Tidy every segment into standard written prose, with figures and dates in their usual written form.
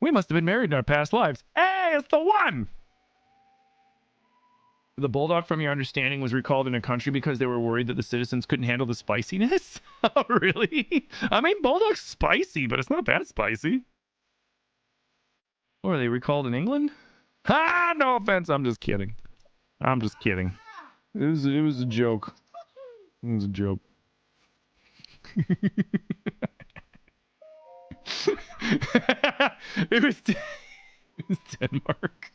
We must have been married in our past lives. Hey, it's the one! The bulldog, from your understanding, was recalled in a country because they were worried that the citizens couldn't handle the spiciness? Oh, really? I mean, bulldog's spicy, but it's not that spicy. Or are they recalled in England? Ha! No offense, I'm just kidding. I'm just kidding. It was a joke. It was a joke. it was Denmark.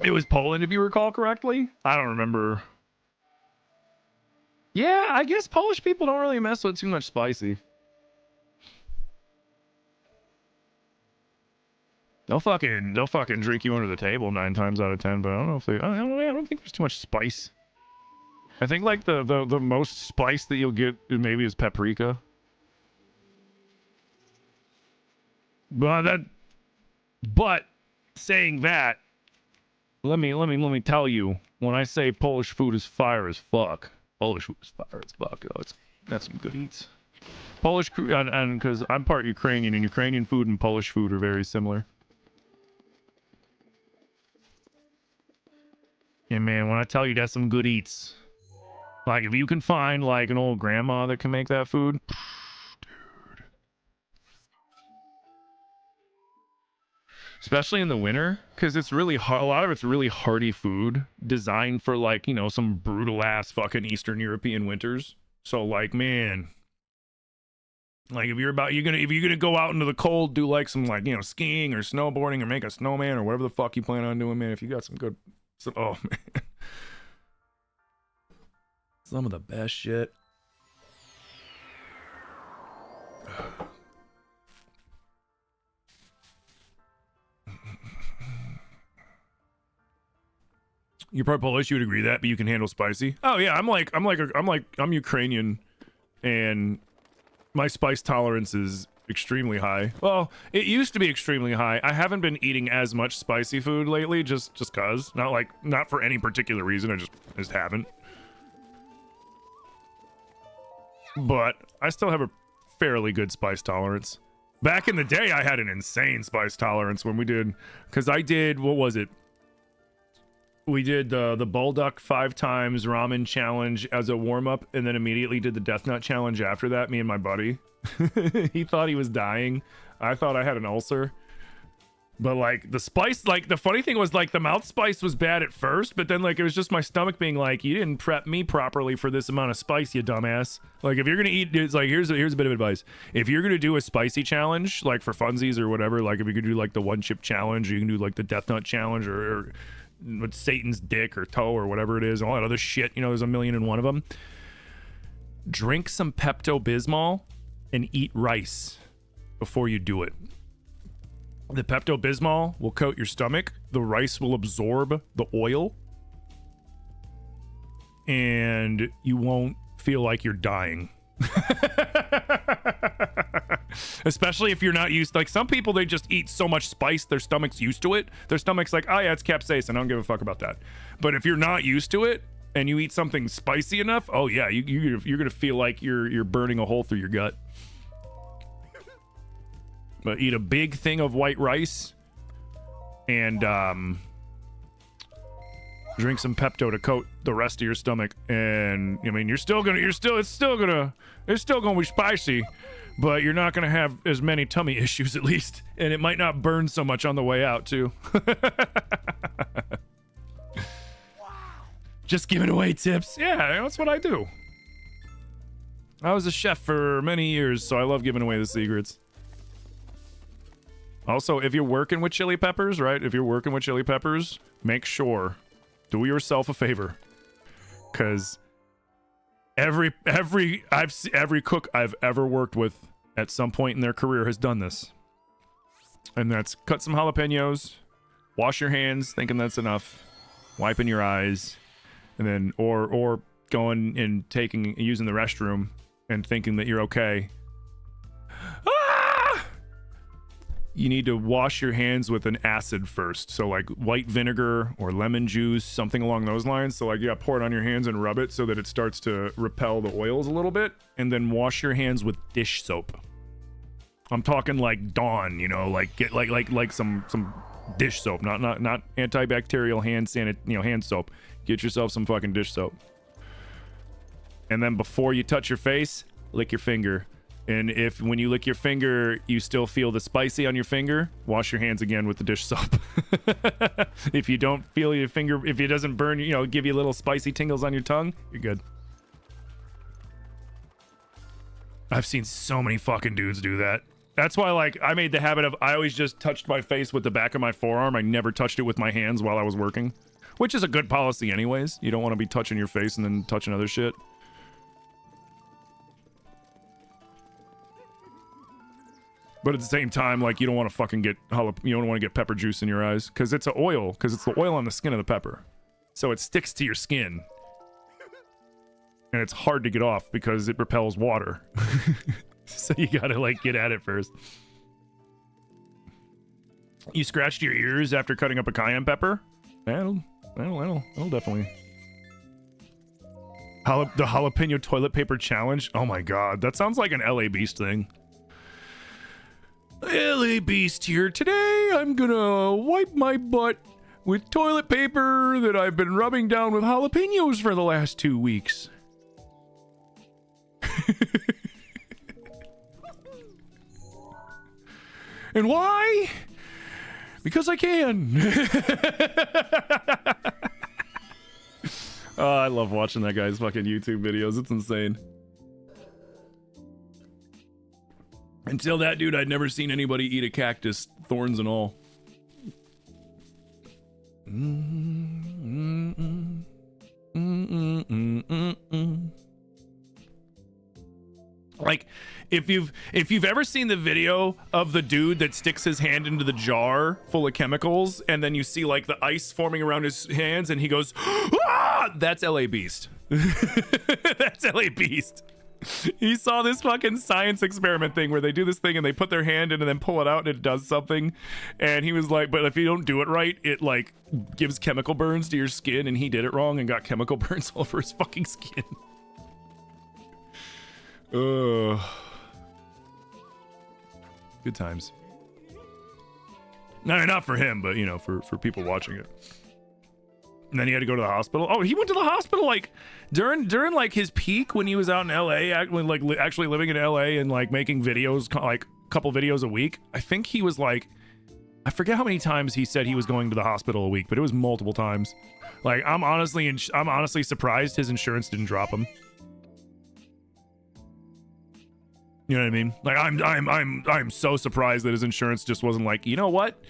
It was Poland, if you recall correctly. I don't remember. Yeah, I guess Polish people don't really mess with too much spicy. They'll fucking drink you under the table 9 times out of 10, but I don't know if they. I don't think there's too much spice. I think like the most spice that you'll get maybe is paprika. But saying that, let me tell you, when I say Polish food is fire as fuck, Polish food is fire as fuck. Oh, that's some good eats. Polish, and because I'm part Ukrainian, and Ukrainian food and Polish food are very similar. Yeah, man, when I tell you that's some good eats, like if you can find like an old grandma that can make that food, dude. Especially in the winter, because it's really hard. A lot of it's really hearty food designed for like, you know, some brutal ass fucking Eastern European winters. So like, man, like if you're gonna go out into the cold, do like some like, you know, skiing or snowboarding or make a snowman or whatever the fuck you plan on doing, man. If you got oh man, some of the best shit. You're part Polish, you would agree that, but you can handle spicy. Oh yeah, I'm Ukrainian, and my spice tolerance is extremely high. Well, it used to be extremely high. I haven't been eating as much spicy food lately, just cause. Not for any particular reason. I just haven't. But I still have a fairly good spice tolerance. Back in the day, I had an insane spice tolerance when we did, because I did, what was it? We did the Bulldog 5 times ramen challenge as a warm-up, and then immediately did the Death Nut challenge after that, me and my buddy. He thought he was dying. I thought I had an ulcer. But like the spice, like the funny thing was like the mouth spice was bad at first, but then like it was just my stomach being like, you didn't prep me properly for this amount of spice, you dumbass. Like if you're gonna eat, it's like here's a bit of advice. If you're gonna do a spicy challenge, like for funsies or whatever, like if you could do like the 1 chip challenge, or you can do like the Death Nut challenge, or with Satan's dick or toe or whatever it is, all that other shit, you know, there's 1,000,001 of them. Drink some Pepto-Bismol and eat rice before you do it. The Pepto-Bismol will coat your stomach, the rice will absorb the oil, and you won't feel like you're dying. Especially if you're not used, like some people, they just eat so much spice, their stomach's used to it. Their stomach's like, oh yeah, it's capsaicin, I don't give a fuck about that. But if you're not used to it and you eat something spicy enough, oh yeah, you're gonna feel like you're burning a hole through your gut. But eat a big thing of white rice and drink some Pepto to coat the rest of your stomach, and I mean it's still gonna be spicy, but you're not gonna have as many tummy issues at least, and it might not burn so much on the way out too. Just giving away tips. Yeah, that's what I do. I was a chef for many years, so I love giving away the secrets. Also, if you're working with chili peppers, right? If you're working with chili peppers, make sure, do yourself a favor, because every cook I've ever worked with at some point in their career has done this. And that's cut some jalapenos, wash your hands thinking that's enough, wiping your eyes, and then or going and using the restroom and thinking that you're okay. you need to wash your hands with an acid first. So like white vinegar or lemon juice, something along those lines. So like, yeah, pour it on your hands and rub it so that it starts to repel the oils a little bit. And then wash your hands with dish soap. I'm talking like Dawn, you know, like get like some dish soap, not antibacterial hand soap. Get yourself some fucking dish soap. And then before you touch your face, lick your finger. And if when you lick your finger, you still feel the spicy on your finger, wash your hands again with the dish soap. If you don't feel your finger, if it doesn't burn, you know, give you little spicy tingles on your tongue, you're good. I've seen so many fucking dudes do that. That's why, like, I made the habit of, I always just touched my face with the back of my forearm. I never touched it with my hands while I was working, which is a good policy anyways. You don't want to be touching your face and then touching other shit. But at the same time, like, you don't want to fucking get you don't want to get pepper juice in your eyes because it's an oil, because it's the oil on the skin of the pepper, so it sticks to your skin, and it's hard to get off because it repels water. So you gotta like get at it first. You scratched your ears after cutting up a cayenne pepper? That'll definitely. The jalapeno toilet paper challenge. Oh my god, that sounds like an LA Beast thing. LA Beast here. Today I'm gonna wipe my butt with toilet paper that I've been rubbing down with jalapenos for the last 2 weeks. And why? Because I can. Oh, I love watching that guy's fucking YouTube videos. It's insane. Until that dude, I'd never seen anybody eat a cactus, thorns and all. Like, if you've ever seen the video of the dude that sticks his hand into the jar full of chemicals, and then you see like the ice forming around his hands, and he goes, ah! That's LA Beast. That's LA Beast. He saw this fucking science experiment thing where they do this thing and they put their hand in and then pull it out and it does something, and he was like, but if you don't do it right, it like gives chemical burns to your skin, and he did it wrong and got chemical burns all over his fucking skin. Good times. No, not for him, but you know, for people watching it. And then he had to go to the hospital. Oh, he went to the hospital like during like his peak when he was out in LA, when like actually living in LA and like making videos, like a couple videos a week. I think he was like, I forget how many times he said he was going to the hospital a week, but it was multiple times. Like, I'm honestly surprised his insurance didn't drop him. You know what I mean? Like, I'm so surprised that his insurance just wasn't like, you know what?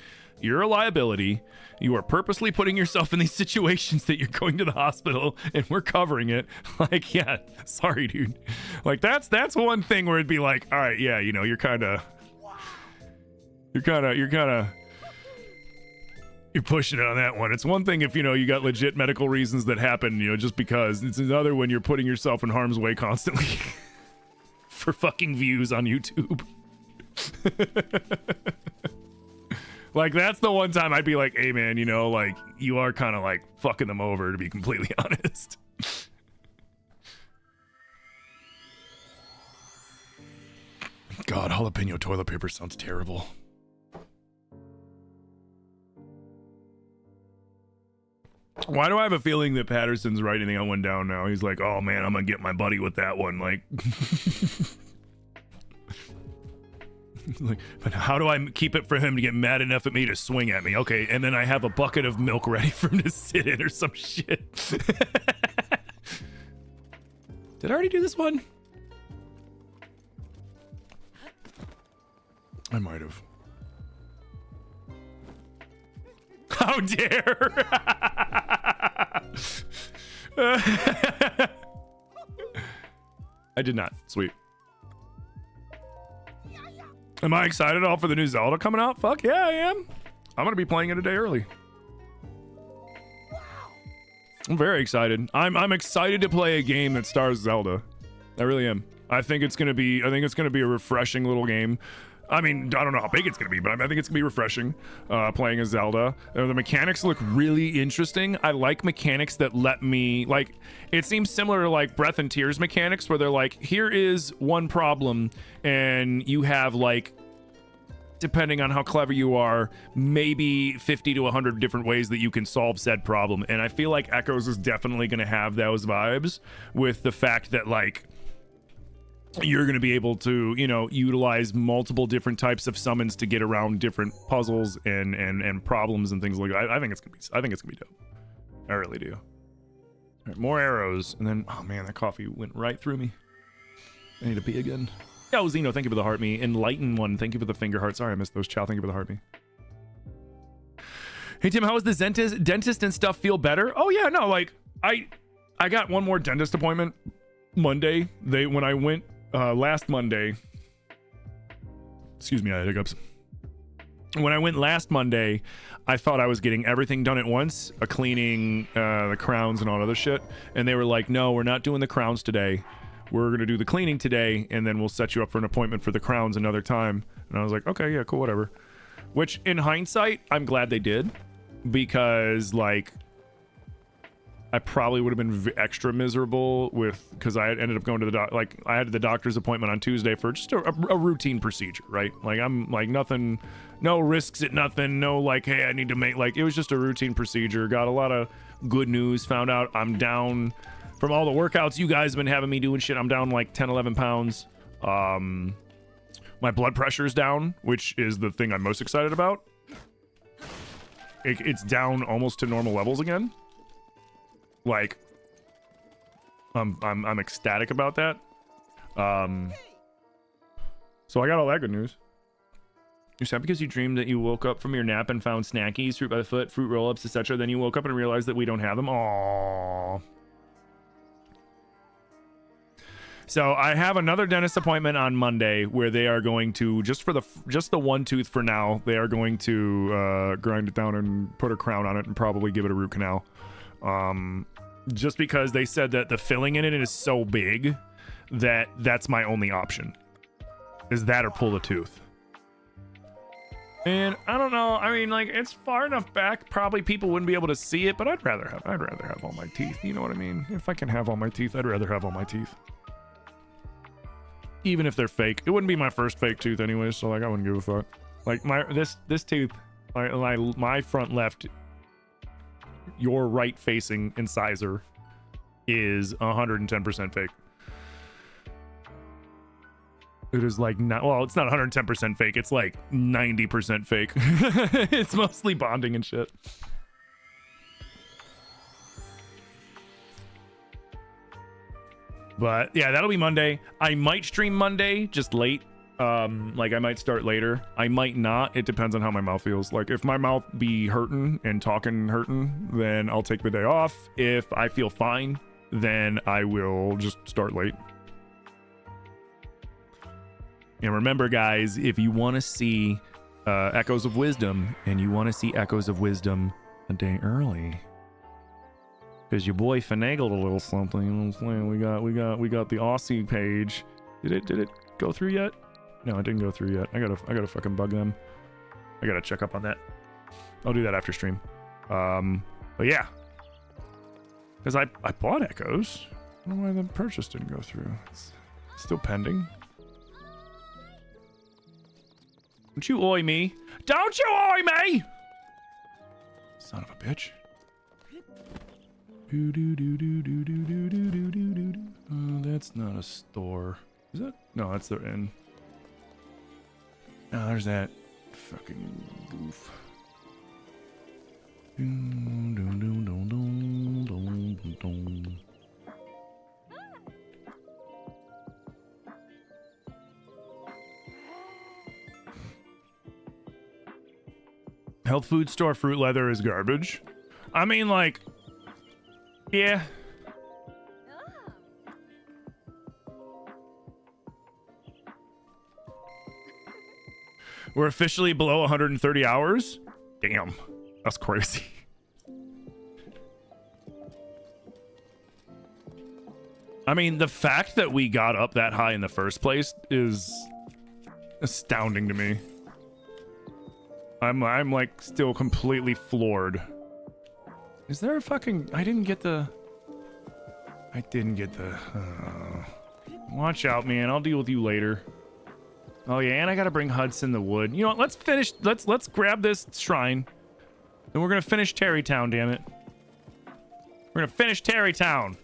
You're a liability. You are purposely putting yourself in these situations that you're going to the hospital and we're covering it. Like, yeah, sorry, dude. Like, that's one thing where it'd be like, all right, yeah, you know, you're pushing it on that one. It's one thing if, you know, you got legit medical reasons that happen, you know, just because. It's another when you're putting yourself in harm's way constantly for fucking views on YouTube. Like, that's the one time I'd be like, hey man, you know, like, you are kind of like fucking them over, to be completely honest. God, jalapeno toilet paper sounds terrible. Why do I have a feeling that Patterson's writing that one down now? He's like, oh man, I'm gonna get my buddy with that one. Like, like, but how do I keep it for him to get mad enough at me to swing at me? Okay, and then I have a bucket of milk ready for him to sit in or some shit. Did I already do this one? I might have. How dare! I did not. Sweet. Am I excited at all for the new Zelda coming out? Fuck yeah, I am. I'm gonna be playing it a day early. I'm very excited. I'm excited to play a game that stars Zelda. I really am. I think it's gonna be a refreshing little game. I mean, I don't know how big it's gonna be, but I think it's gonna be refreshing playing as Zelda. The mechanics look really interesting. I like mechanics that let me, like, it seems similar to like Breath and Tears mechanics, where they're like, here is one problem, and you have like, depending on how clever you are, maybe 50 to 100 different ways that you can solve said problem. And I feel like Echoes is definitely gonna have those vibes, with the fact that like, you're going to be able to, you know, utilize multiple different types of summons to get around different puzzles and problems and things like that. I think it's gonna be dope. I really do. All right, more arrows, and then, oh man, that coffee went right through me. I need to pee again. Oh, Zeno, thank you for the heart me. Enlighten one, thank you for the finger heart. Sorry, I missed those. Chow, thank you for the heart me. Hey Tim, how was the dentist and stuff? Feel better? Oh yeah, no, like I got one more dentist appointment Monday. When I went last Monday, excuse me, I had hiccups. When I went last Monday, I thought I was getting everything done at once, cleaning, the crowns and all other shit. And they were like, no, we're not doing the crowns today. We're going to do the cleaning today, and then we'll set you up for an appointment for the crowns another time. And I was like, okay, yeah, cool, whatever. Which, in hindsight, I'm glad they did, because, like, I probably would have been extra miserable because I ended up going to the I had the doctor's appointment on Tuesday for just a routine procedure, right? Like, I'm like, nothing, no risks at nothing, no like, hey, I need to make, like, it was just a routine procedure. Got a lot of good news, found out I'm down from all the workouts you guys have been having me doing shit. I'm down like 10, 11 pounds. My blood pressure's down, which is the thing I'm most excited about. It's down almost to normal levels again. Like, I'm ecstatic about that. So I got all that good news. You're sad because you dreamed that you woke up from your nap and found snackies, fruit by the foot, fruit roll-ups, etc. Then you woke up and realized that we don't have them. Aww. So I have another dentist appointment on Monday where they are going to, just the one tooth for now, they are going to grind it down and put a crown on it and probably give it a root canal. Just because they said that the filling in it is so big that that's my only option, is that or pull the tooth. And I don't know, I mean, like, it's far enough back, probably people wouldn't be able to see it, but I'd rather have all my teeth, you know what I mean? If I can have all my teeth, I'd rather have all my teeth, even if they're fake. It wouldn't be my first fake tooth anyway, so like, I wouldn't give a fuck. Like, this tooth, my front left, your right facing incisor, is 110% fake. It is like, not, well, it's not 110% fake, it's like 90% fake. It's mostly bonding and shit. But yeah, that'll be Monday. I might stream Monday, just late. Like, I might start later, I might not. It depends on how my mouth feels. Like, if my mouth be hurting and talking hurting, then I'll take the day off. If I feel fine, then I will just start late. And remember, guys, if you want to see Echoes of Wisdom, and you want to see Echoes of Wisdom a day early, because your boy finagled a little something, you know what I'm saying? We got the Aussie page. Did it go through yet? No, it didn't go through yet. I gotta fucking bug them. I gotta check up on that. I'll do that after stream. But yeah, because I bought Echoes. I don't know why the purchase didn't go through. It's still pending. Don't you oi me? Don't you oi me! Son of a bitch. That's not a store. Is it? No, that's the inn. Oh, there's that fucking goof. Health food store fruit leather is garbage. I mean, like, yeah. We're officially below 130 hours? Damn, that's crazy. I mean, the fact that we got up that high in the first place is astounding to me. I'm like still completely floored. Is there a fucking... I didn't get the... Watch out, man. I'll deal with you later. Oh yeah, and I gotta bring Hudson the wood. You know what? Let's finish. Let's grab this shrine. Then we're gonna finish Terrytown, damn it. We're gonna finish Terrytown.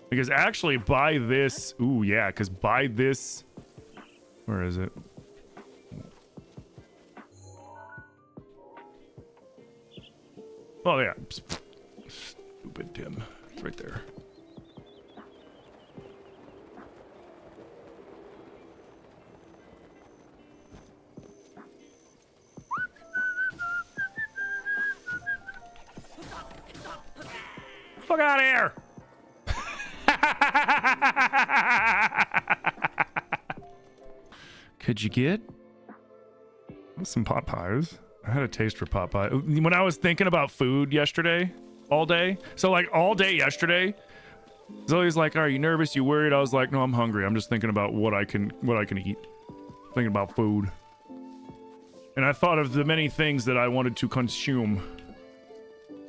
Because actually by this... Ooh, yeah, because by this... Where is it? Oh, yeah. Stupid Tim. It's right there. Fuck out of here! Could you get some pot pies? I had a taste for pot pie. When I was thinking about food yesterday, all day. So like all day yesterday, Zoe's like, "Are you nervous? You worried?" I was like, "No, I'm hungry. I'm just thinking about what I can eat. Thinking about food." And I thought of the many things that I wanted to consume.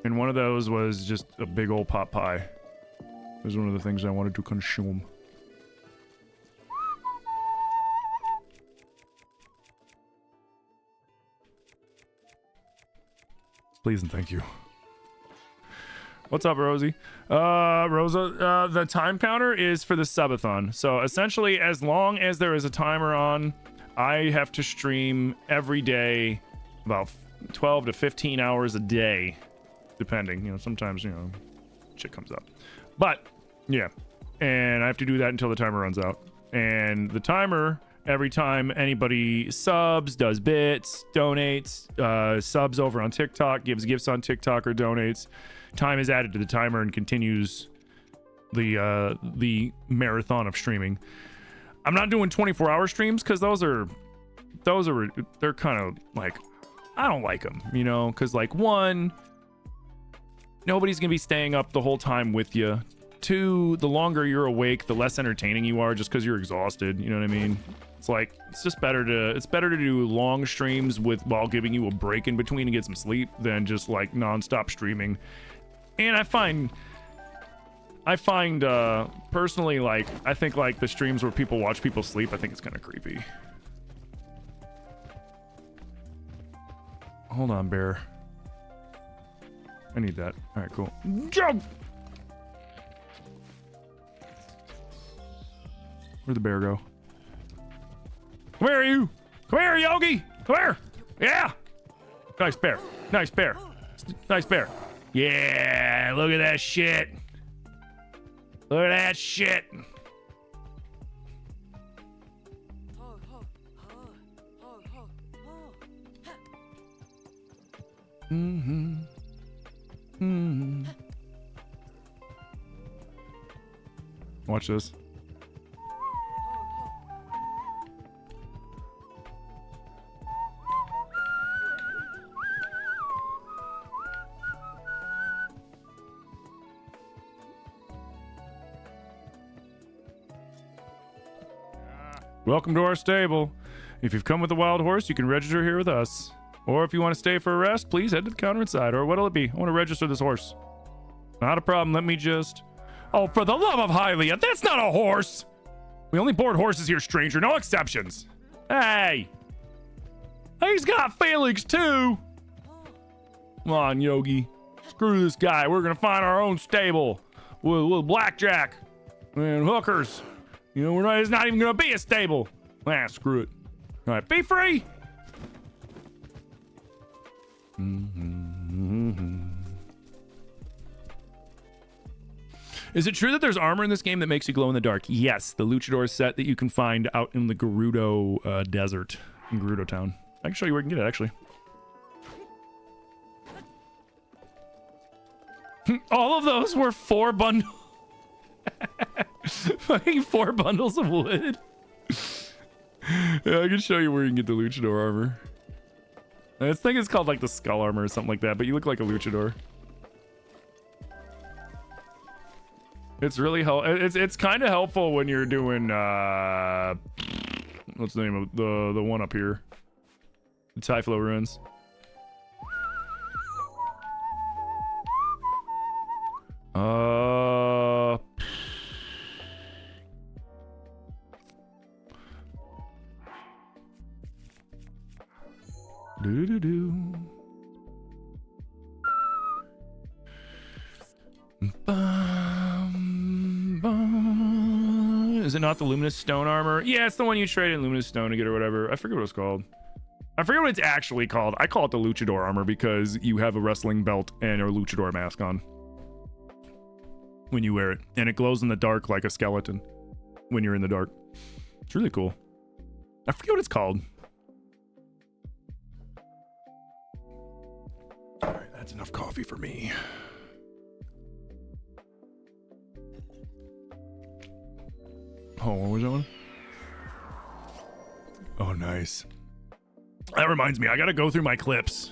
And one of those was just a big old pot pie. It was one of the things I wanted to consume. Please and thank you. What's up, Rosie? Rosa, the time counter is for the subathon. So essentially, as long as there is a timer on, I have to stream every day about 12 to 15 hours a day, depending. You know, sometimes, you know, shit comes up. But, yeah. And I have to do that until the timer runs out. And the timer... Every time anybody subs, does bits, donates, subs over on TikTok, gives gifts on TikTok, or donates, time is added to the timer and continues the marathon of streaming. I'm not doing 24-hour streams because they're kind of like, I don't like them, you know, because like one, nobody's gonna be staying up the whole time with you. Two, the longer you're awake, the less entertaining you are just because you're exhausted. You know what I mean? It's like, it's better to do long streams while giving you a break in between and get some sleep than just like non-stop streaming. And I find personally, like, I think like the streams where people watch people sleep, I think it's kind of creepy. Hold on, bear. I need that. All right, cool. Jump! Where'd the bear go? Come here, you! Come here, Yogi! Come here! Yeah! Nice bear. Nice bear. Nice bear. Yeah! Look at that shit! Look at that shit! Mm-hmm. Mm-hmm. Watch this. Welcome to our stable. If you've come with a wild horse, you can register here with us. Or if you want to stay for a rest, please head to the counter inside. Or what'll it be? I want to register this horse. Not a problem. Let me just... Oh, for the love of Hylia, that's not a horse! We only board horses here, stranger. No exceptions. Hey! He's got feelings, too! Come on, Yogi. Screw this guy. We're gonna find our own stable. With blackjack. And hookers. You know, it's not even gonna be a stable. Ah, screw it. All right, be free. Is it true that there's armor in this game that makes you glow in the dark? Yes, the Luchador set that you can find out in the Gerudo desert in Gerudo Town. I can show you where you can get it, actually. All of those were 4 bundles. Fucking 4 bundles of wood. Yeah, I can show you where you can get the Luchador armor. I think it's called like the skull armor or something like that, but you look like a Luchador. It's really it's kind of helpful when you're doing what's the name of the one up here? The Typhlo ruins. Is it not the Luminous Stone armor? Yeah, it's the one you trade in Luminous Stone to get or whatever. I forget what it's called. I forget what it's actually called. I call it the Luchador armor because you have a wrestling belt and a Luchador mask on when you wear it. And it glows in the dark like a skeleton when you're in the dark. It's really cool. I forget what it's called. All right, that's enough coffee for me. Oh, what was that one? Oh, nice. That reminds me, I gotta go through my clips.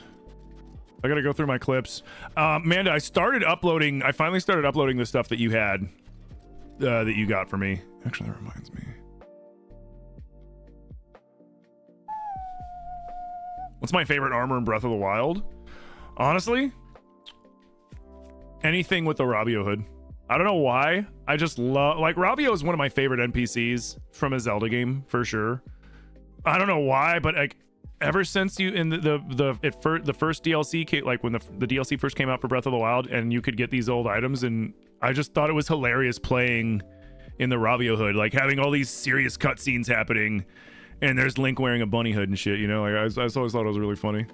Amanda, I finally started uploading the stuff that you had, that you got for me. Actually, that reminds me. What's my favorite armor in Breath of the Wild? Honestly, anything with the Rabio hood. I don't know why. I just love, like, Rabio is one of my favorite NPCs from a Zelda game for sure. I don't know why, but like ever since you in the first DLC, like when the DLC first came out for Breath of the Wild, and you could get these old items, and I just thought it was hilarious playing in the Rabio hood, like having all these serious cutscenes happening, and there's Link wearing a bunny hood and shit. You know, like I always thought it was really funny.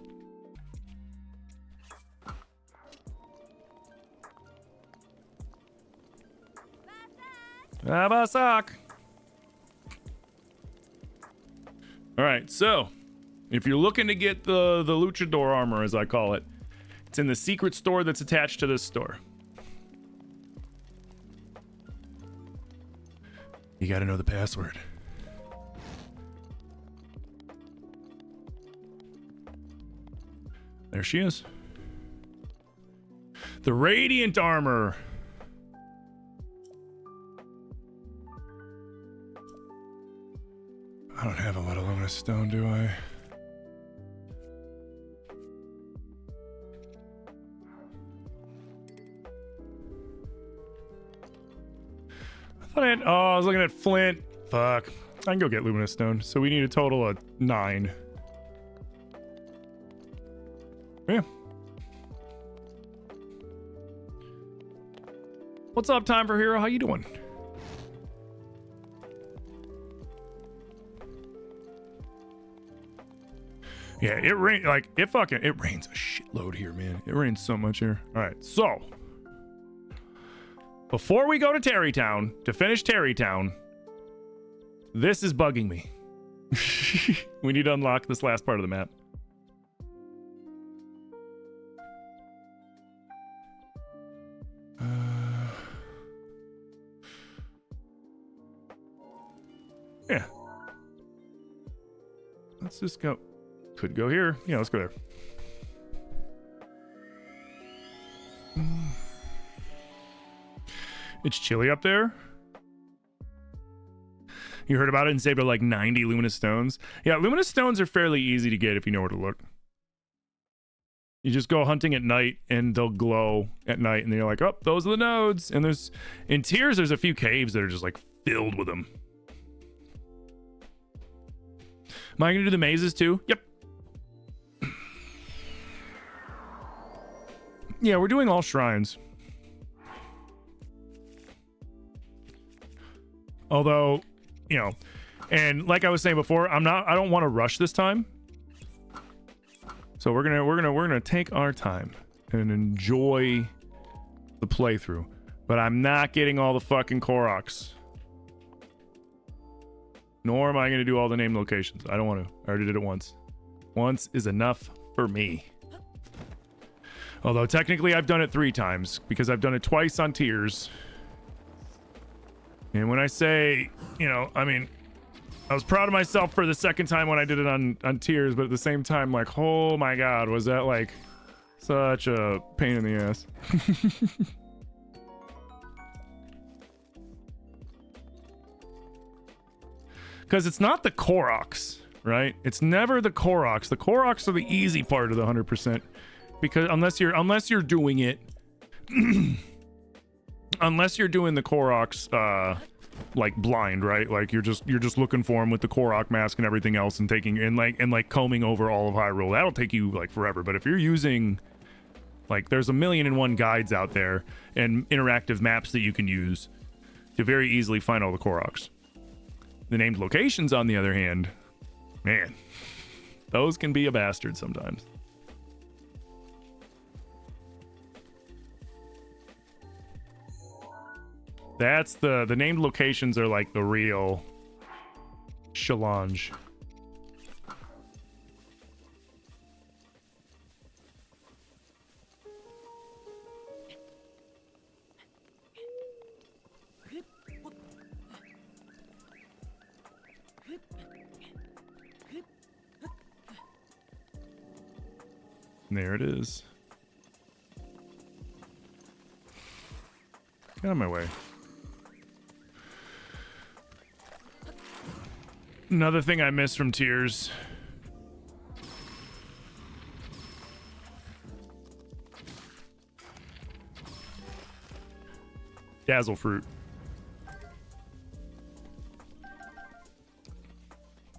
Abasak. All right, so if you're looking to get the Luchador armor, as I call it, it's in the secret store that's attached to this store. You got to know the password. There she is. The Radiant armor. I don't have a lot of Luminous Stone, do I? I was looking at Flint. Fuck. I can go get Luminous Stone. So we need a total of 9. Yeah. What's up, Time for Hero? How you doing? Yeah, it rains like it rains a shitload here, man. It rains so much here. All right, so before we go to Terrytown to finish Terrytown, this is bugging me. We need to unlock this last part of the map. Yeah. Let's just go. Could go here. Yeah, let's go there. It's chilly up there. You heard about it and saved like 90 Luminous Stones. Yeah, Luminous Stones are fairly easy to get if you know where to look. You just go hunting at night and they'll glow at night, and then you're like, oh, those are the nodes. And in Tears, there's a few caves that are just like filled with them. Am I gonna do the mazes too? Yep. Yeah, we're doing all shrines. Although, you know, and like I was saying before, I don't want to rush this time. So we're gonna take our time and enjoy the playthrough. But I'm not getting all the fucking Koroks. Nor am I gonna do all the named locations. I don't want to. I already did it once. Once is enough for me. Although technically I've done it 3 times because I've done it twice on Tears. And when I say, you know, I mean, I was proud of myself for the second time when I did it on Tears, but at the same time, like, oh my god, was that like such a pain in the ass. because it's not the Koroks, right? It's never the Koroks. The Koroks are the easy part of the 100%, because unless you're doing it, unless you're doing the Koroks like blind, right? Like you're just looking for them with the Korok mask and everything else, and taking and like combing over all of Hyrule. That'll take you like forever. But if you're using, like, there's 1,000,001 guides out there and interactive maps that you can use to very easily find all the Koroks. The named locations, on the other hand, man, those can be a bastard sometimes. That's the named locations are like the real challenge. There it is. Get out of my way. Another thing I miss from Tears. Dazzle Fruit.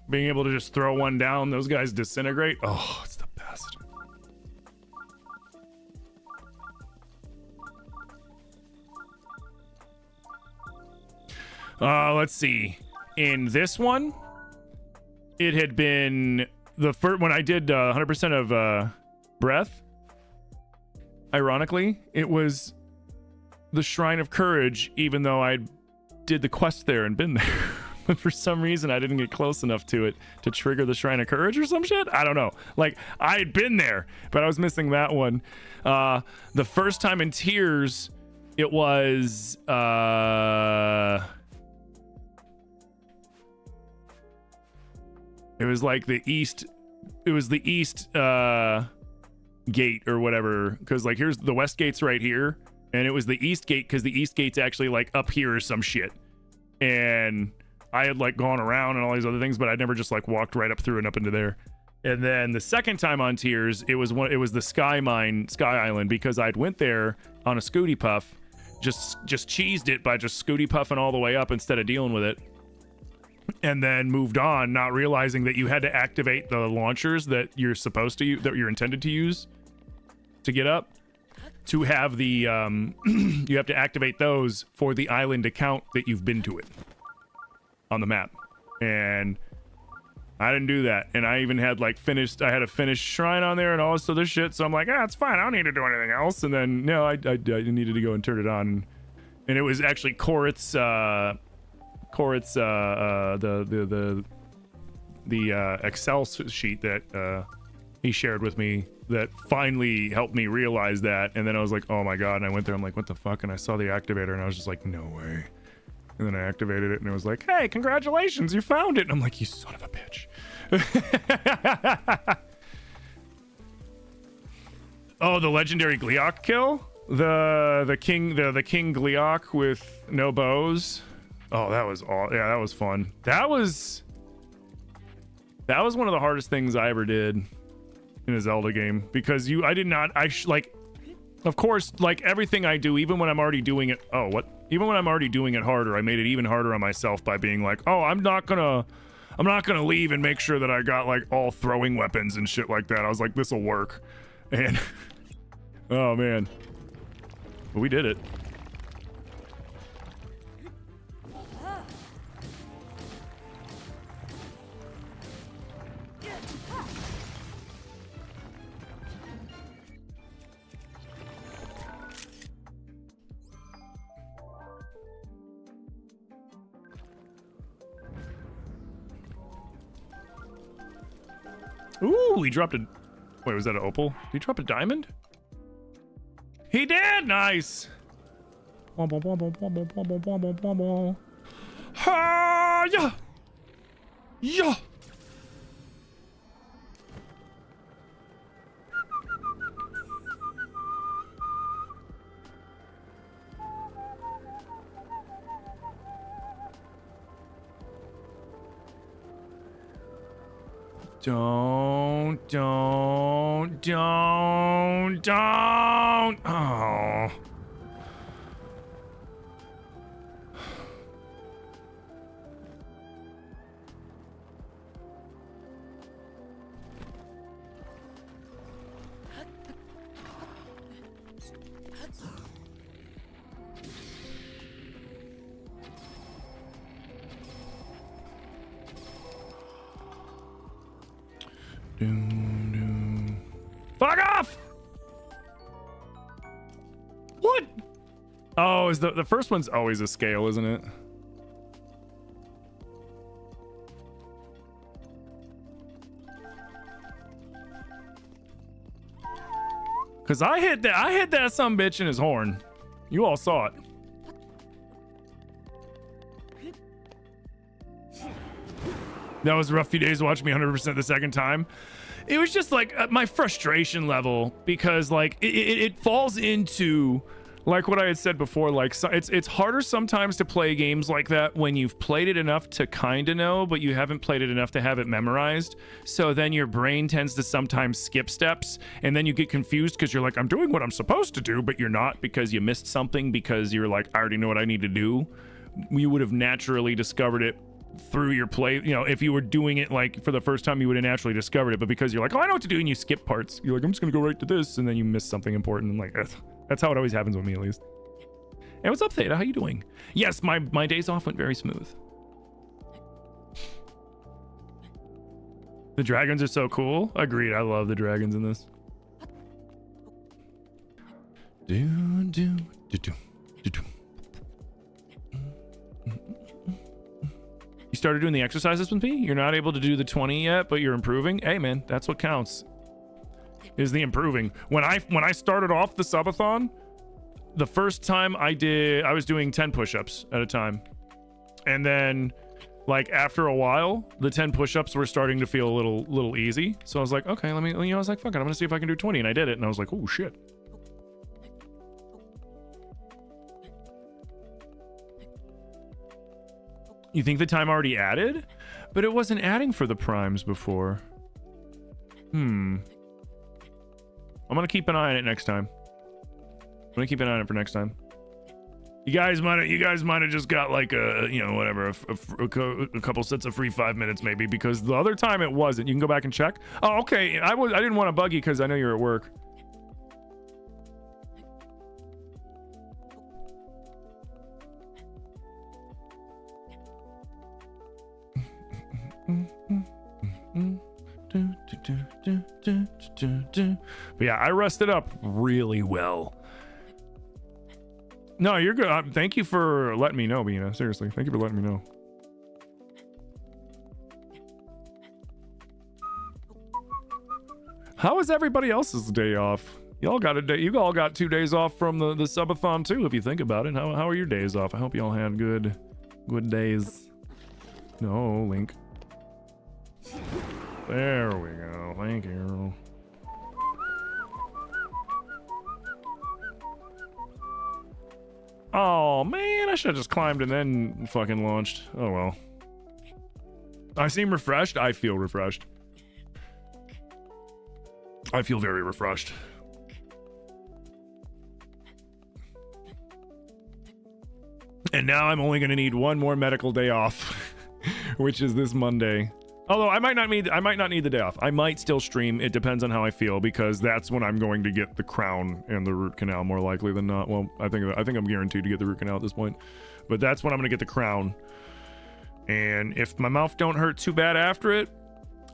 Being able to just throw one down, those guys disintegrate. Oh, it's the best. Let's see. In this one, it had been the first when I did 100% of Breath. Ironically, it was the Shrine of Courage, even though I did the quest there and been there. But for some reason, I didn't get close enough to it to trigger the Shrine of Courage or some shit. I don't know. Like, I had been there, but I was missing that one. The first time in Tears, it was it was like the east. It was the east gate or whatever, because like here's the west gate's right here, and it was the east gate because the east gate's actually like up here or some shit. And I had like gone around and all these other things, but I'd never just like walked right up through and up into there. And then the second time on Tears, it was the Sky Island, because I'd went there on a Scooty Puff, just cheesed it by just Scooty Puffing all the way up instead of dealing with it. And then moved on, not realizing that you had to activate the launchers that you're supposed to use, that you're intended to use to get up. To have the you have to activate those for the island to count that you've been to it on the map. And I didn't do that. And I even had like I had a finished shrine on there and all this other shit. So I'm like, it's fine. I don't need to do anything else. And then no, I needed to go and turn it on. And it was actually Korit's the Excel sheet that he shared with me that finally helped me realize that. And then I was like, oh my god. And I went there, I'm like, what the fuck? And I saw the activator and I was just like, no way. And then I activated it and it was like, hey, congratulations, you found it. And I'm like, you son of a bitch. Oh, the legendary Gleeok kill? The king Gleeok with no bows. Oh, that was all. Yeah, that was fun. That was one of the hardest things I ever did in a Zelda game, because of course, like everything I do, even when I'm already doing it. Oh, what? Even when I'm already doing it harder, I made it even harder on myself by being like, oh, I'm not gonna leave and make sure that I got like all throwing weapons and shit like that. I was like, this'll work. And oh man, but we did it. Ooh, he dropped a... Wait, was that an opal? Did he drop a diamond? He did! Nice! Ha! Yeah! Yeah! Don't. Oh. Fuck off! What? Oh, is the first one's always a scale, isn't it? Cause I hit that sumbitch in his horn. You all saw it. That was a rough few days watching me 100% the second time. It was just like my frustration level, because like it falls into like what I had said before, like it's harder sometimes to play games like that when you've played it enough to kind of know, but you haven't played it enough to have it memorized. So then your brain tends to sometimes skip steps, and then you get confused because you're like, I'm doing what I'm supposed to do, but you're not, because you missed something, because you're like, I already know what I need to do. You would have naturally discovered it through your play. You know, if you were doing it like for the first time, you would have naturally discovered it, but because you're like, oh, I know what to do, and you skip parts, you're like, I'm just gonna go right to this, and then you miss something important. And like, that's how it always happens with me, at least. And what's up, Theta? How you doing? Yes, my days off went very smooth. The dragons are so cool. Agreed. I love the dragons in this. You started doing the exercises with me? You're not able to do the 20 yet, but you're improving? Hey man, that's what counts. Is the improving. When I started off the subathon, the first time I was doing 10 push-ups at a time. And then like after a while, the 10 push-ups were starting to feel a little easy. So I was like, okay, let me, I was like, fuck it, I'm gonna see if I can do 20. And I did it, and I was like, oh shit. You think the time already added? But it wasn't adding for the primes before. I'm gonna keep an eye on it next time. I'm gonna keep an eye on it for next time. You guys might have just got like a, you know, whatever, a couple sets of free 5 minutes maybe, because the other time it wasn't. You can go back and check. Oh, okay. I didn't want to bug you because I know you're at work. But yeah, I rested up really well. No, you're good. Thank you for letting me know, Bina. Seriously, thank you for letting me know. How was everybody else's day off? Y'all got a day. You all got 2 days off from the subathon too, if you think about it. How are your days off? I hope y'all had good days. No, Link. There we go. Thank you. Oh man, I should have just climbed and then fucking launched. Oh well. I seem refreshed. I feel refreshed. I feel very refreshed. And now I'm only going to need one more medical day off, which is this Monday. Although I might not need the day off. I might still stream. It depends on how I feel, because that's when I'm going to get the crown and the root canal, more likely than not. Well, I think I'm guaranteed to get the root canal at this point, but that's when I'm going to get the crown. And if my mouth don't hurt too bad after it,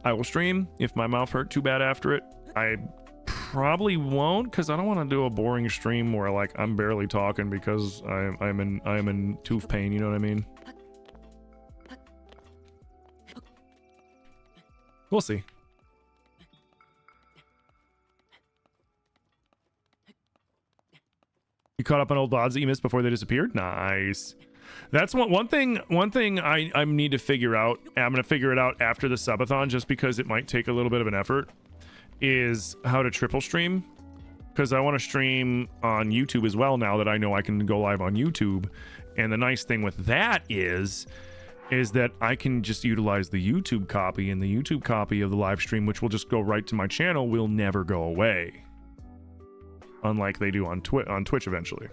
I will stream. If my mouth hurt too bad after it, I probably won't, because I don't want to do a boring stream where like I'm barely talking because I'm in tooth pain. You know what I mean? We'll see. You caught up on old VODs that you missed before they disappeared? Nice. That's one thing I need to figure out. I'm going to figure it out after the subathon, just because it might take a little bit of an effort, is how to triple stream. Because I want to stream on YouTube as well now that I know I can go live on YouTube. And the nice thing with that is is that I can just utilize the YouTube copy, and the YouTube copy of the live stream, which will just go right to my channel, will never go away. Unlike they do on Twitch eventually.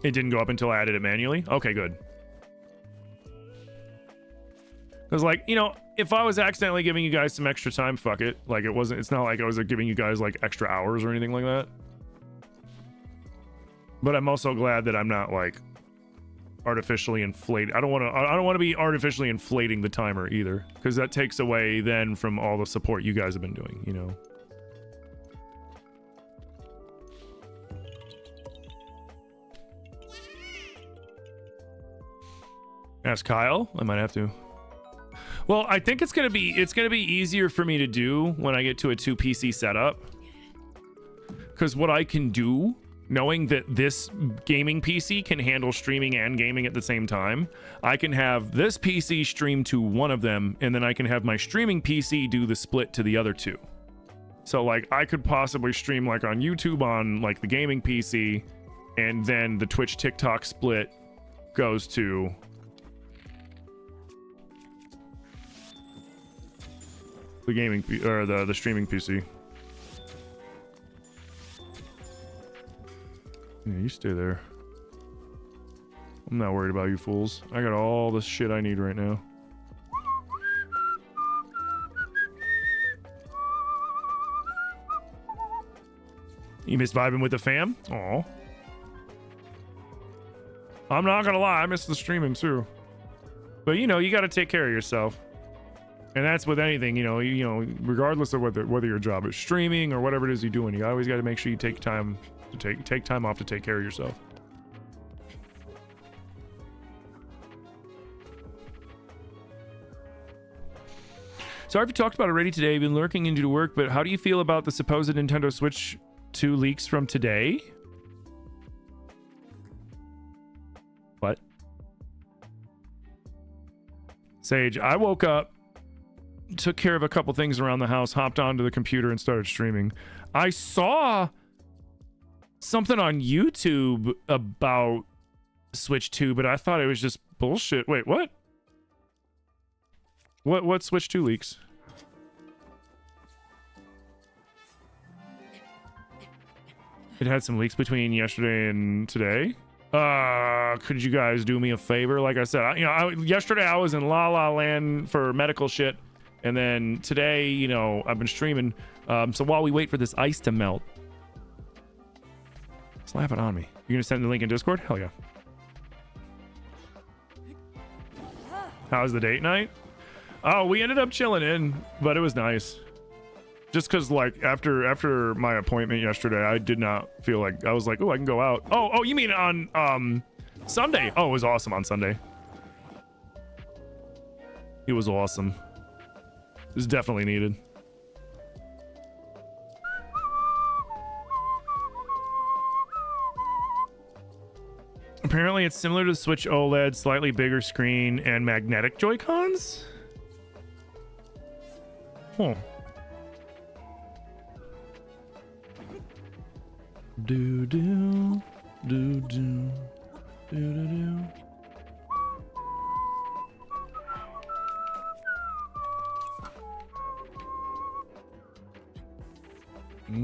It didn't go up until I added it manually? Okay, good. Because, like, you know, if I was accidentally giving you guys some extra time, fuck it. Like, it's not like I was giving you guys, like, extra hours or anything like that. But I'm also glad that I'm not, like, artificially inflated. I don't want to be artificially inflating the timer either, because that takes away then from all the support you guys have been doing, you know. Ask Kyle. I might have to. Well, I think it's gonna be easier for me to do when I get to a 2 PC setup, because what I can do, knowing that this gaming PC can handle streaming and gaming at the same time, I can have this PC stream to one of them, and then I can have my streaming PC do the split to the other two. So, like, I could possibly stream, like, on YouTube on, like, the gaming PC, and then the Twitch TikTok split goes to the gaming or the streaming PC. Yeah, you stay there. I'm not worried about you fools. I got all the shit I need right now. You miss vibing with the fam? Aw. I'm not gonna lie, I miss the streaming too. But you know, you gotta take care of yourself. And that's with anything, you know, regardless of whether your job is streaming or whatever it is you're doing, you always got to make sure you take time to take time off to take care of yourself. Sorry if you talked about it already today. You've been lurking into work, but how do you feel about the supposed Nintendo Switch 2 leaks from today? What? Sage, I woke up, took care of a couple things around the house, hopped onto the computer and started streaming. I saw something on YouTube about Switch 2, but I thought it was just bullshit. Wait, what? What Switch 2 leaks? It had some leaks between yesterday and today. Could you guys do me a favor? Like I said, yesterday I was in La La Land for medical shit. And then today, you know, I've been streaming. So while we wait for this ice to melt, slap it on me. You're gonna send the link in Discord? Hell yeah. How's the date night? Oh, we ended up chilling in, but it was nice. Just because, like, after my appointment yesterday, I did not feel like, I was like, oh, I can go out. Oh, you mean on Sunday? Oh, it was awesome on Sunday. It was awesome. It was definitely needed. Apparently, it's similar to the Switch OLED, slightly bigger screen, and magnetic Joy-Cons? Huh. Do-do, do-do, do-do-do. You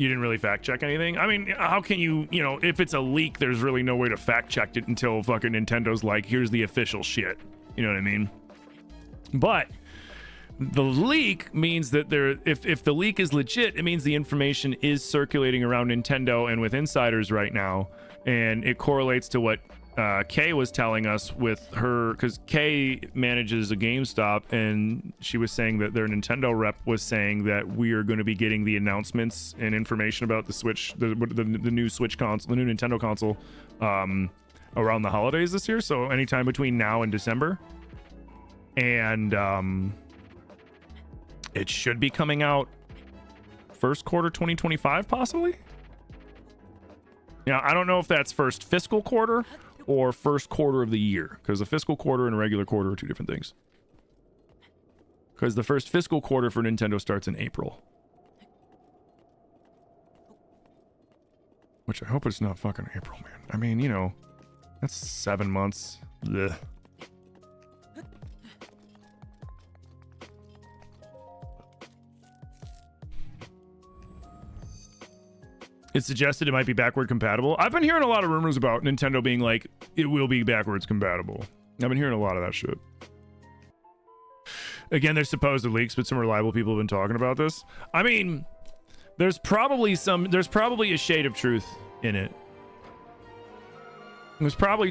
didn't really fact check anything? I mean, how can you know, if it's a leak, there's really no way to fact check it until fucking Nintendo's like, here's the official shit. You know what I mean? But the leak means that if the leak is legit, it means the information is circulating around Nintendo and with insiders right now. And it correlates to what Kay was telling us with her, because Kay manages a GameStop, and she was saying that their Nintendo rep was saying that we are going to be getting the announcements and information about the Switch, the new Switch console, the new Nintendo console, around the holidays this year. So anytime between now and December, and it should be coming out first quarter 2025, possibly. Yeah, I don't know if that's first fiscal quarter or first quarter of the year, because a fiscal quarter and a regular quarter are two different things. Because the first fiscal quarter for Nintendo starts in April. Which I hope it's not fucking April, man. I mean, you know, that's 7 months. Ugh. It's suggested it might be backward compatible. I've been hearing a lot of rumors about Nintendo being like, it will be backwards compatible. I've been hearing a lot of that shit. Again, there's supposed leaks, but some reliable people have been talking about this. I mean, there's probably a shade of truth in it. There's probably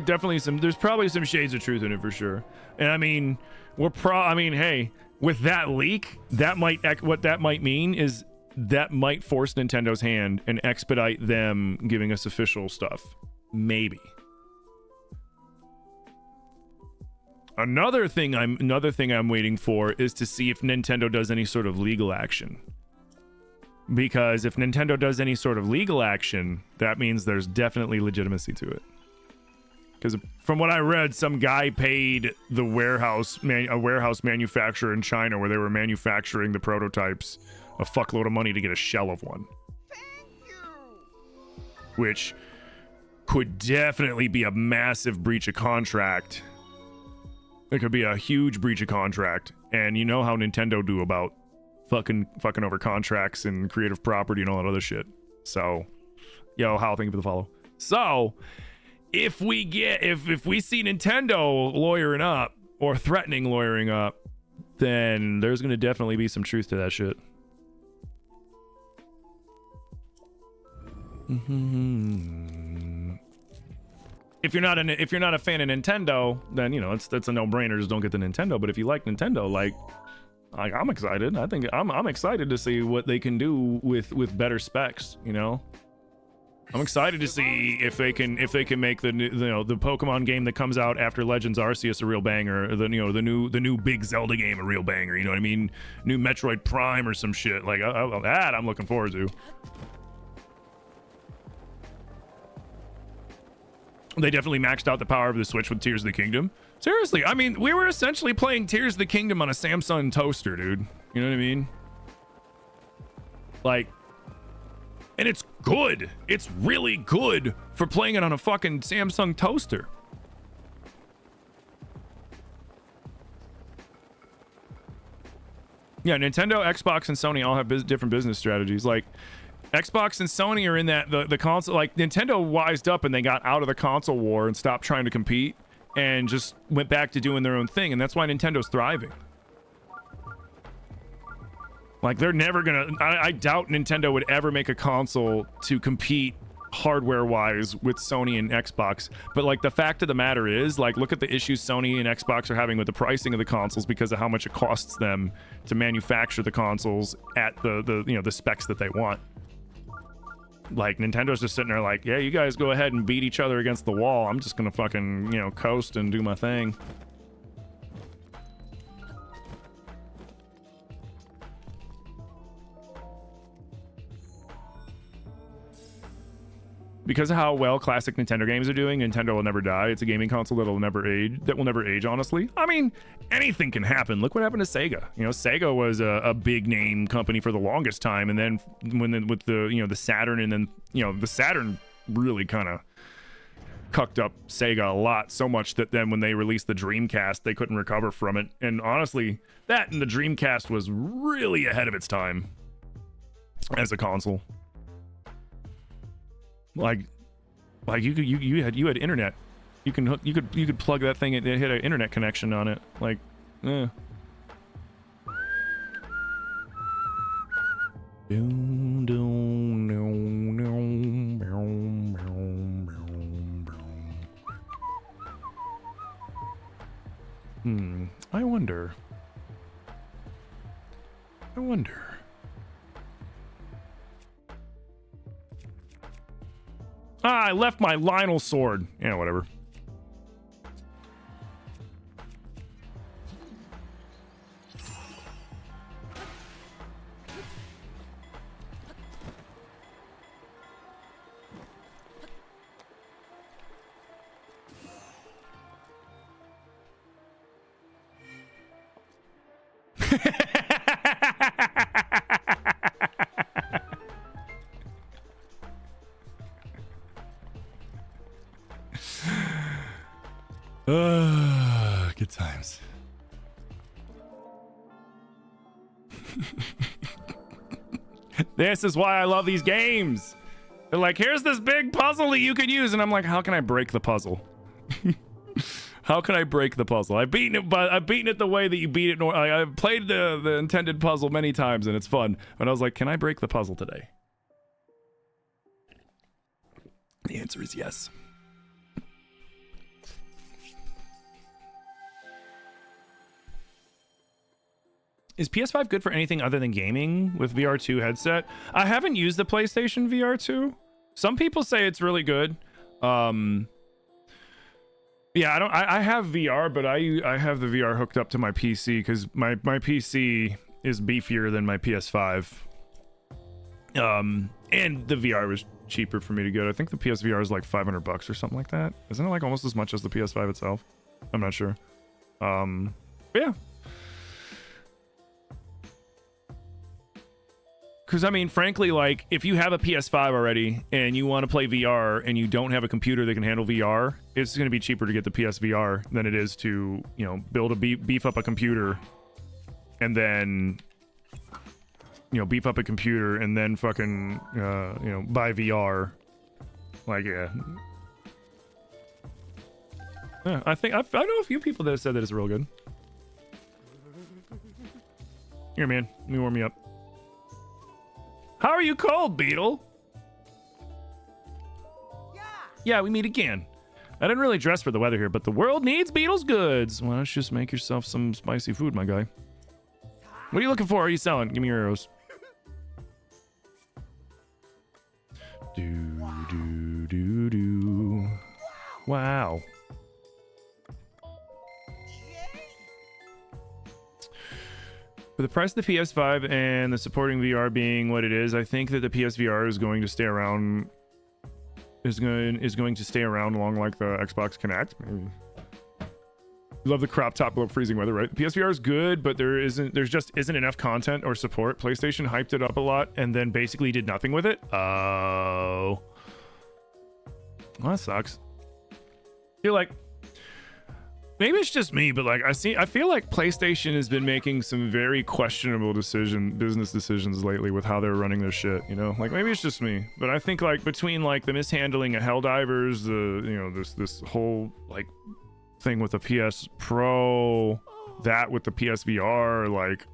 some shades of truth in it for sure. And I mean, hey, with that leak, what that might mean is that might force Nintendo's hand and expedite them giving us official stuff. Maybe. Another thing I'm waiting for is to see if Nintendo does any sort of legal action. Because if Nintendo does any sort of legal action, that means there's definitely legitimacy to it. Because from what I read, some guy paid the warehouse manufacturer in China where they were manufacturing the prototypes a fuckload of money to get a shell of one. Which could definitely be a massive breach of contract. It could be a huge breach of contract. And you know how Nintendo do about fucking over contracts and creative property and all that other shit. So, yo, Hal, thank you for the follow. So, if we see Nintendo lawyering up or threatening lawyering up, then there's going to definitely be some truth to that shit. If you're not a fan of Nintendo, then you know that's a no-brainer. Just don't get the Nintendo. But if you like Nintendo, like I'm excited. I think I'm excited to see what they can do with better specs. You know, I'm excited to see if they can make the Pokemon game that comes out after Legends Arceus a real banger, or the new big Zelda game a real banger. You know what I mean? New Metroid Prime or some shit like that. I'm looking forward to. They definitely maxed out the power of the Switch with Tears of the Kingdom. Seriously, I mean, we were essentially playing Tears of the Kingdom on a Samsung toaster, dude. You know what I mean? Like, and it's good. It's really good for playing it on a fucking Samsung toaster. Yeah, Nintendo, Xbox, and Sony all have different business strategies. Like, Xbox and Sony are in that the console, like Nintendo wised up and they got out of the console war and stopped trying to compete and just went back to doing their own thing, and that's why Nintendo's thriving. Like they're never gonna, I doubt Nintendo would ever make a console to compete hardware wise with Sony and Xbox, but like the fact of the matter is, like, look at the issues Sony and Xbox are having with the pricing of the consoles because of how much it costs them to manufacture the consoles at the specs that they want. Like, Nintendo's just sitting there like, yeah, you guys go ahead and beat each other against the wall. I'm just gonna fucking, coast and do my thing. Because of how well classic Nintendo games are doing, Nintendo will never die. It's a gaming console that will never age, honestly. I mean, anything can happen. Look what happened to Sega. Sega was a big name company for the longest time, and then with the Saturn, and then the Saturn really kind of cucked up Sega a lot, so much that then when they released the Dreamcast, they couldn't recover from it. And honestly, that and the Dreamcast was really ahead of its time as a console. Like you had internet. You could plug that thing and hit an internet connection on it. Like, eh. I wonder. Ah, I left my Lionel sword. Yeah, whatever. Good times. This is why I love these games. They're like, here's this big puzzle that you could use, and I'm like, how can I break the puzzle? How can I break the puzzle? I've beaten it, but I've beaten it the way that you beat it. I've played the intended puzzle many times, and it's fun. But I was like, can I break the puzzle today? The answer is yes. Is PS5 good for anything other than gaming with VR2 headset? I haven't used the PlayStation VR2. Some people say it's really good. Yeah, I have VR, but I have the VR hooked up to my PC because my PC is beefier than my PS5. And the VR was cheaper for me to get. I think the PSVR is like $500 or something like that. Isn't it like almost as much as the PS5 itself? I'm not sure. Yeah. Because, I mean, frankly, like, if you have a PS5 already and you want to play VR and you don't have a computer that can handle VR, it's going to be cheaper to get the PSVR than it is to, you know, build a beef up a computer and then, you know, beef up a computer and then fucking, you know, buy VR. Like, yeah. Yeah, I think, I know a few people that have said that it's real good. Here, man, let me warm you up. How are you cold, Beetle? Yeah, we meet again. I didn't really dress for the weather here, but the world needs Beetle's goods. Why don't you just make yourself some spicy food, my guy? What are you looking for? Are you selling? Give me your arrows. Do. Wow. For the price of the PS5 and the supporting VR being what it is, I think that the PSVR is going to stay around. Is going to stay around along like the Xbox Kinect. Maybe. Love the crop top below freezing weather, right? The PSVR is good, but there's just isn't enough content or support. PlayStation hyped it up a lot and then basically did nothing with it. Oh, well, that sucks. I feel like maybe it's just me, but like I feel like PlayStation has been making some very questionable business decisions lately with how they're running their shit, you know? Like maybe it's just me, but I think like between like the mishandling of Helldivers, you know, this whole like thing with the PS Pro, that with the PSVR, like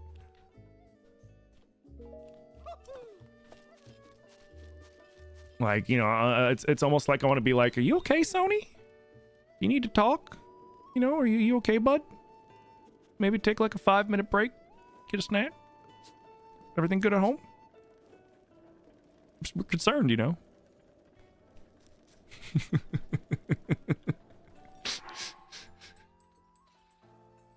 you know, it's almost like I want to be like, are you okay, Sony? You need to talk? You know, are you okay, bud? Maybe take like a 5-minute break, get a snack. Everything good at home? We're concerned, you know.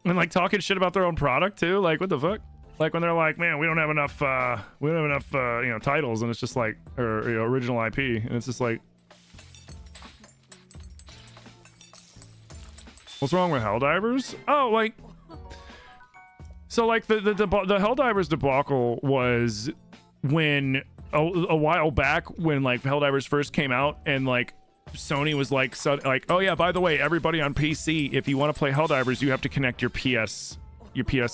And like talking shit about their own product too. Like what the fuck? Like when they're like, man, we don't have enough, you know, titles, and it's just like, or you know, original IP, and it's just like. What's wrong with Helldivers? Oh, like, so like the Helldivers debacle was when a while back when like Helldivers first came out and like Sony was like, so like, oh yeah, by the way, everybody on PC, if you want to play Helldivers, you have to connect your PS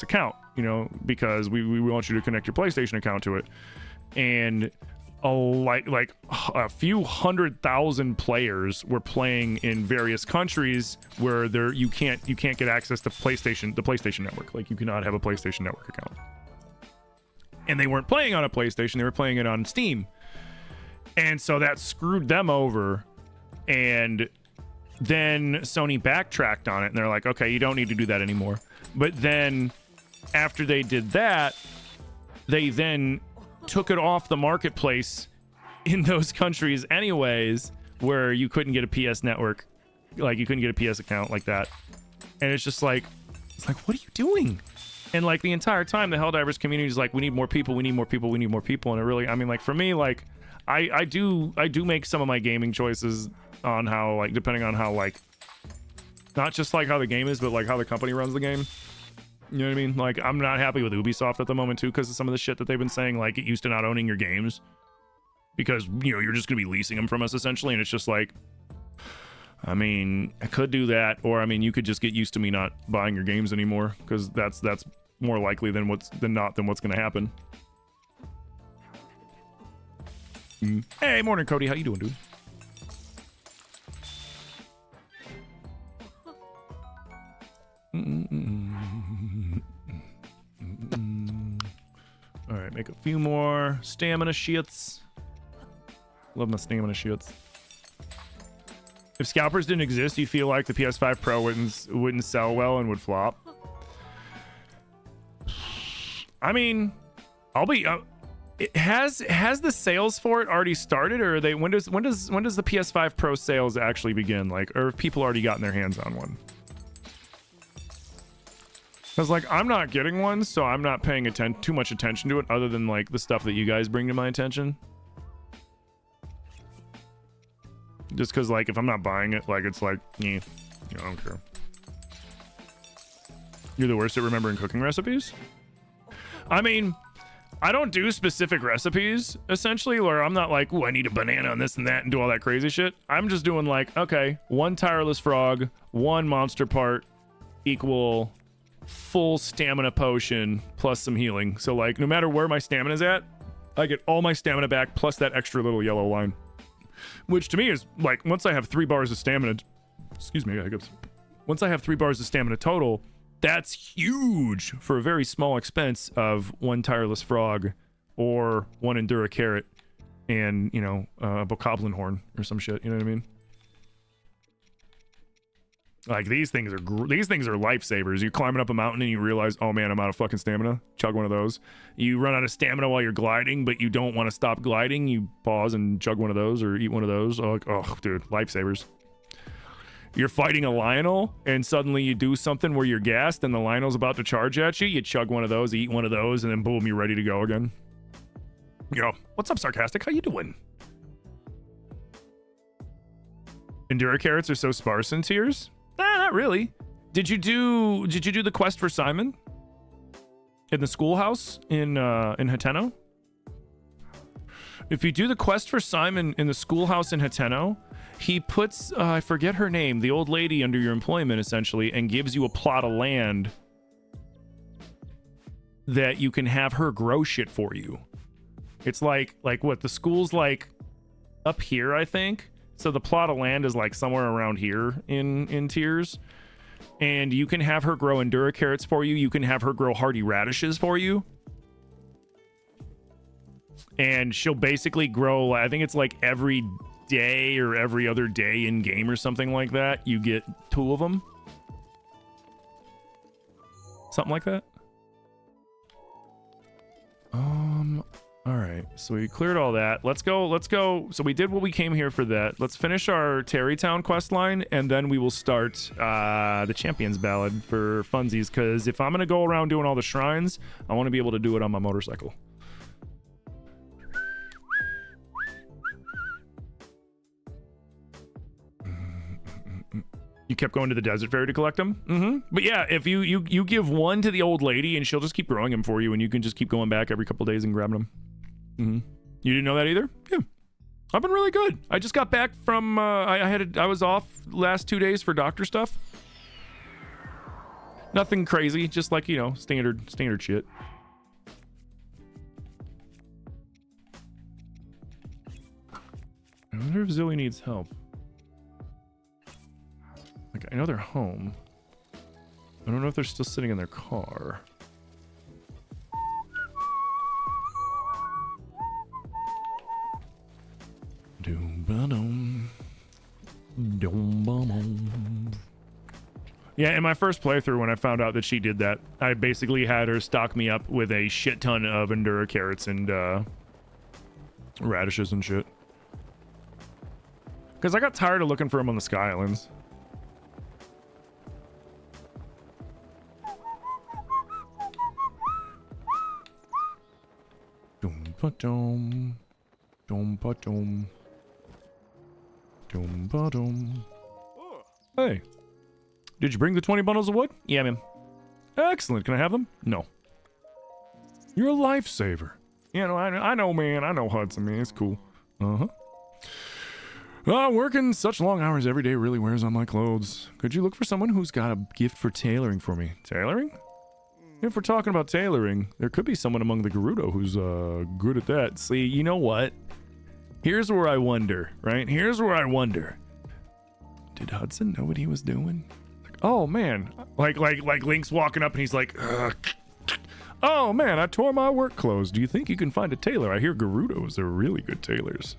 account, you know, because we want you to connect your PlayStation account to it, and like a few 100,000 players were playing in various countries where you can't get access to the PlayStation Network. Like you cannot have a PlayStation Network account, and they weren't playing on a PlayStation, they were playing it on Steam, and so that screwed them over. And then Sony backtracked on it, and they're like, okay, you don't need to do that anymore. But then after they did that, they then took it off the marketplace in those countries anyways, where you couldn't get a PS network, like you couldn't get a PS account like that. And it's just like, it's like, what are you doing? And like the entire time the Helldivers community is like, we need more people, we need more people, we need more people. And it really, I mean, like for me, like I do make some of my gaming choices on how, like, depending on how, like, not just like how the game is, but like how the company runs the game. You know what I mean? Like, I'm not happy with Ubisoft at the moment too, because of some of the shit that they've been saying, like, get used to not owning your games because, you know, you're just gonna be leasing them from us essentially. And it's just like, I mean, I could do that, or I mean, you could just get used to me not buying your games anymore, because that's more likely than what's going to happen. Hey, morning, Cody. How you doing, dude? All right, make a few more stamina sheets. Love my stamina sheets. If scalpers didn't exist, you feel like the PS5 Pro wouldn't sell well and would flop? I mean, I'll be. Has the sales for it already started, or are they? When does the PS5 Pro sales actually begin? Like, or have people already gotten their hands on one? Because like I'm not getting one, so I'm not paying too much attention to it, other than like the stuff that you guys bring to my attention. Just because like if I'm not buying it, like it's like, I don't care. You're the worst at remembering cooking recipes? I mean, I don't do specific recipes, essentially, where I'm not like, oh, I need a banana on this and that and do all that crazy shit. I'm just doing like, okay, 1 tireless frog, 1 monster part equal full stamina potion plus some healing. So like, no matter where my stamina's at, I get all my stamina back plus that extra little yellow line. Which to me is like, once I have 3 bars of stamina, excuse me, hiccups. Once I have 3 bars of stamina total, that's huge for a very small expense of 1 tireless frog or 1 endura carrot and, a bokoblin horn or some shit. You know what I mean? Like these things are lifesavers. You're climbing up a mountain and you realize, oh man, I'm out of fucking stamina. Chug one of those. You run out of stamina while you're gliding, but you don't want to stop gliding. You pause and chug one of those or eat one of those. Oh dude, lifesavers. You're fighting a Lionel and suddenly you do something where you're gassed and the Lionel's about to charge at you. You chug one of those, eat one of those, and then boom, you're ready to go again. Yo, what's up, Sarcastic? How you doing? Endura carrots are so sparse in tiers? Nah, not really. Did you do the quest for Simon in the schoolhouse in Hateno? If you do the quest for Simon in the schoolhouse in Hateno, he puts I forget her name, the old lady under your employment essentially, and gives you a plot of land that you can have her grow shit for you. It's like what the school's like up here, I think. So the plot of land is like somewhere around here in tiers. And you can have her grow Endura carrots for you. You can have her grow hardy radishes for you. And she'll basically grow, I think it's like every day or every other day in game or something like that. You get 2 of them. Something like that. All right, so we cleared all that. Let's go. So we did what we came here for that. Let's finish our Terrytown quest line, and then we will start the Champions Ballad for funsies, because if I'm going to go around doing all the shrines, I want to be able to do it on my motorcycle. You kept going to the desert fairy to collect them? Mm-hmm. But yeah, if you give 1 to the old lady, and she'll just keep growing them for you, and you can just keep going back every couple days and grabbing them. Mm-hmm. You didn't know that either? Yeah. I've been really good. I just got back from I was off last 2 days for doctor stuff. Nothing crazy, just like, standard shit. I wonder if Zilly needs help. Like, I know they're home. I don't know if they're still sitting in their car. Yeah, in my first playthrough, when I found out that she did that, I basically had her stock me up with a shit ton of Endura carrots and radishes and shit. Because I got tired of looking for them on the Sky Islands. Hey, did you bring the 20 bundles of wood? Yeah, man. Excellent. Can I have them? No. You're a lifesaver. Yeah, no, I know, man. I know Hudson, man. It's cool. Uh-huh. Working such long hours every day really wears on my clothes. Could you look for someone who's got a gift for tailoring for me? Tailoring? If we're talking about tailoring, there could be someone among the Gerudo who's good at that. See, you know what? Here's where I wonder, right? Here's where I wonder. Did Hudson know what he was doing? Like, oh man, like Link's walking up and he's like, ugh. Oh man, I tore my work clothes. Do you think you can find a tailor? I hear Gerudos are really good tailors.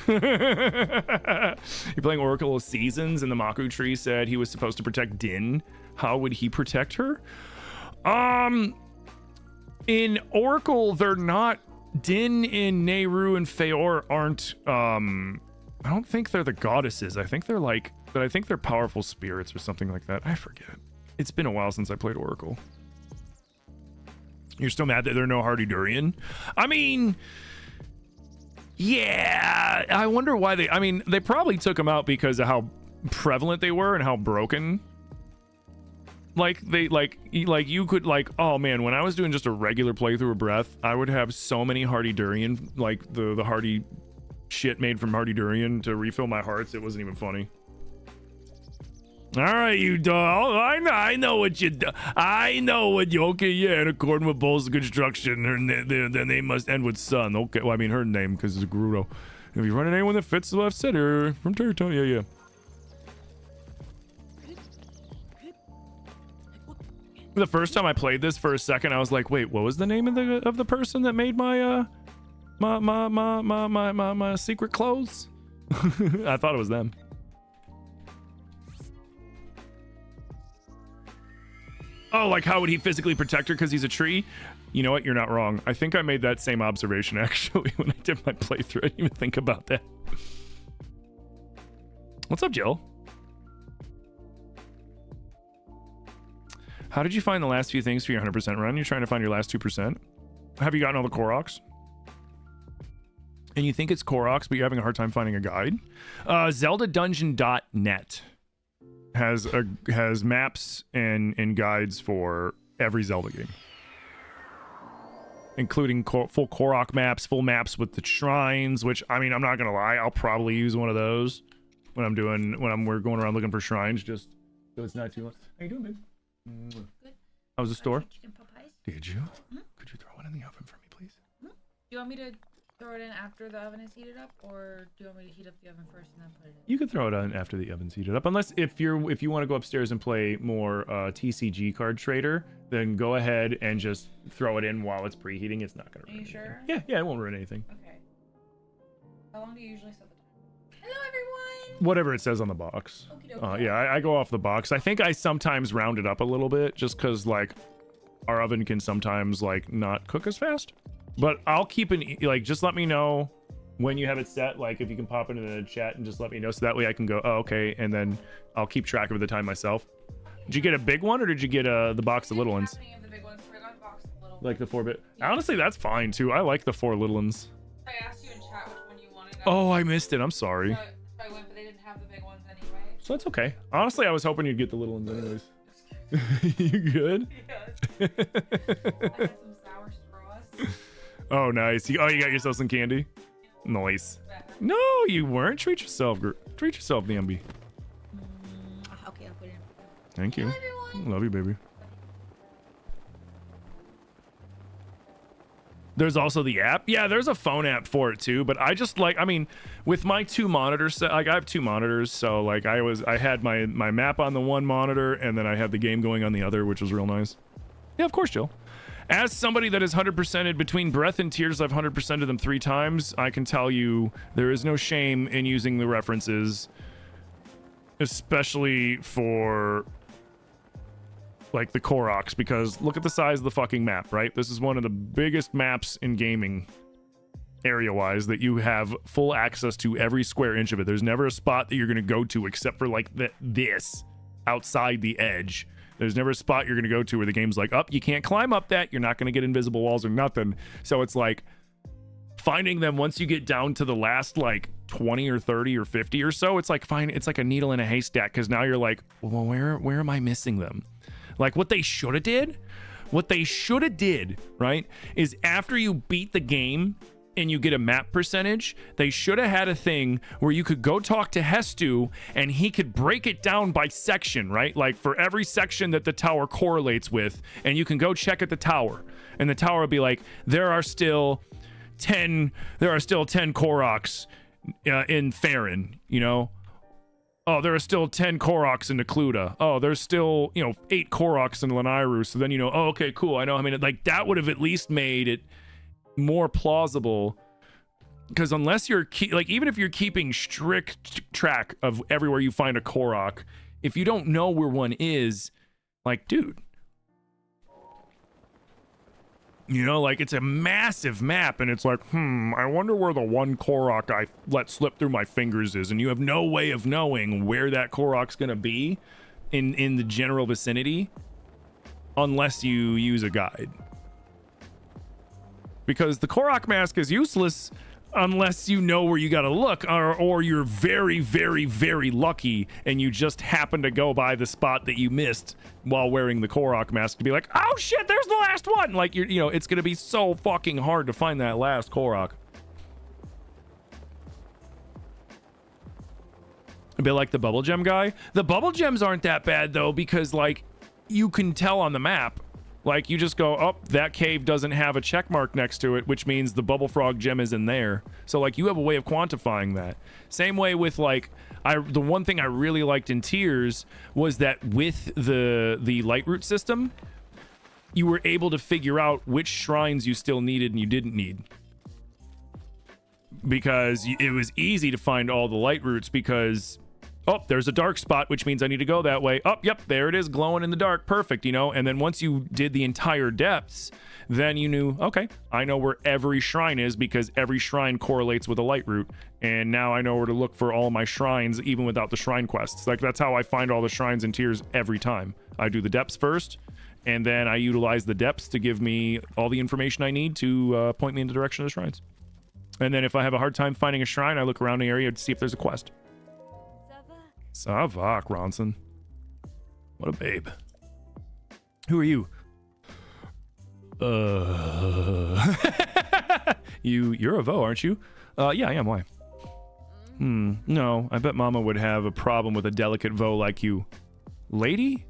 You're playing Oracle of Seasons, and the Maku tree said he was supposed to protect Din. How would he protect her? In Oracle, they're not. Din and Nehru and Feor aren't. I don't think they're the goddesses. I think they're like, but I think they're powerful spirits or something like that. I forget. It's been a while since I played Oracle. You're still mad that there are no Hardy Durian? I mean, yeah, I wonder why they, I mean, they probably took them out because of how prevalent they were and how broken. Like they, like you could, like, oh man, when I was doing just a regular playthrough of Breath, I would have so many Hardy Durian, like the Hardy shit made from Hardy Durian to refill my hearts. It wasn't even funny. All right, you dog. I know what you do. I know what you. Okay, yeah. In accordance with Bowles Construction, their name must end with Sun. Okay, well, I mean her name because it's Gerudo. If you run into anyone that fits the left center from territory, yeah. The first time I played this, for a second, I was like, "Wait, what was the name of the person that made my my secret clothes?" I thought it was them. Oh, like how would he physically protect her because he's a tree? You know what? You're not wrong. I think I made that same observation actually when I did my playthrough. I didn't even think about that. What's up, Jill? How did you find the last few things for your 100% run? You're trying to find your last 2%? Have you gotten all the Koroks? And you think it's Koroks, but you're having a hard time finding a guide? ZeldaDungeon.net has maps and guides for every Zelda game, including full Korok maps, full maps with the shrines. Which, I mean, I'm not gonna lie, I'll probably use one of those when we're going around looking for shrines, just so it's not too long. How you doing, babe? Good. How was the store? Chicken pot pies. Did you? Could you throw one in the oven for me, please? Do you want me to throw it in after the oven is heated up, or do you want me to heat up the oven first and then put it in? You can throw it on after the oven's heated up, unless if you want to go upstairs and play more TCG Card Trader, then go ahead and just throw it in while it's preheating. It's not gonna ruin anything. Are you sure? Yeah, it won't ruin anything. Okay. How long do you usually set the time? Hello, everyone. Whatever it says on the box. Yeah, I go off the box. I think I sometimes round it up a little bit just because like our oven can sometimes like not cook as fast. But I'll keep just let me know when you have it set. Like if you can pop it in the chat and just let me know, so that way I can go, oh, okay, and then I'll keep track of the time myself. Did you get a big one or did you get the box of little ones? The big ones. I got a box of little like the 4-bit. Yeah. Honestly, that's fine too. I like the 4 little ones. I asked you in chat which one you wanted. Oh, I missed it. I'm sorry. So I went, but they didn't have the big ones anyway. So that's okay. Honestly, I was hoping you'd get the little ones anyways. You good? Yeah. I had some sour straws. Oh, nice. You got yourself some candy? Nice. No, you weren't. Treat yourself, DMB. Okay, I'll put it in. Thank you. Hello, love you, baby. There's also the app. Yeah, there's a phone app for it too, but I just like, I mean, with my 2 monitors, like I have 2 monitors, so like I had my map on the one monitor and then I had the game going on the other, which was real nice. Yeah, of course, Jill. As somebody that is 100%ed between Breath and Tears, I've 100%ed them 3 times. I can tell you there is no shame in using the references, especially for like the Koroks, because look at the size of the fucking map, right? This is one of the biggest maps in gaming area-wise that you have full access to every square inch of it. There's never a spot that you're going to go to except for like this outside the edge. There's never a spot you're going to go to where the game's like, you can't climb up that. You're not going to get invisible walls or nothing. So it's like finding them once you get down to the last like 20 or 30 or 50 or so. It's like it's like a needle in a haystack, because now you're like, well, where am I missing them? Like what they should have did, right, is after you beat the game and you get a map percentage, they should have had a thing where you could go talk to Hestu and he could break it down by section, right? Like for every section that the tower correlates with, and you can go check at the tower, and the tower would be like, there are still 10 Koroks in Farron, you know? Oh, there are still 10 Koroks in Necluda. Oh, there's still, 8 Koroks in Lanayru. So then, oh, okay, cool. I know. I mean, like, that would have at least made it more plausible. Because unless you're, even if you're keeping strict track of everywhere you find a Korok, if you don't know where one is, like, dude. Like, it's a massive map, and it's like, I wonder where the one Korok I let slip through my fingers is, and you have no way of knowing where that Korok's gonna be in the general vicinity unless you use a guide. Because the Korok mask is useless unless you know where you gotta look, or you're very, very, very lucky and you just happen to go by the spot that you missed while wearing the Korok mask to be like, oh shit, there's the last one. Like, it's gonna be so fucking hard to find that last Korok. A bit like the bubble gem guy. The bubble gems aren't that bad though, because like you can tell on the map. Like, you just go, oh, that cave doesn't have a check mark next to it, which means the bubble frog gem is in there. So, like, you have a way of quantifying that. Same way with, like, the one thing I really liked in Tears was that with the Lightroot system, you were able to figure out which shrines you still needed and you didn't need. Because it was easy to find all the Lightroots because... oh, there's a dark spot, which means I need to go that way. Oh, yep, there it is, glowing in the dark. Perfect, And then once you did the entire depths, then you knew, okay, I know where every shrine is because every shrine correlates with a Lightroot. And now I know where to look for all my shrines, even without the shrine quests. Like, that's how I find all the shrines in Tears every time. I do the depths first, and then I utilize the depths to give me all the information I need to point me in the direction of the shrines. And then if I have a hard time finding a shrine, I look around the area to see if there's a quest. Savak, Ronson. What a babe. Who are you? You're a Vo, aren't you? Yeah, I am. Why? No, I bet Mama would have a problem with a delicate Vo like you. Lady?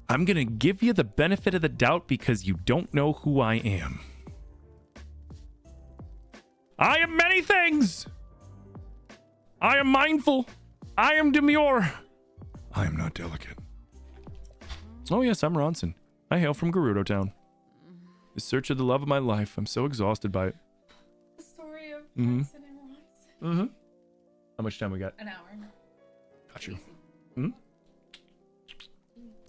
I'm gonna give you the benefit of the doubt because you don't know who I am. I am many things! I am mindful. I am demure. I am not delicate. Oh yes, I'm Ronson. I hail from Gerudo Town. The search of the love of my life. I'm so exhausted by it. The story of Ronson and Ronson. How much time we got? An hour. Got you.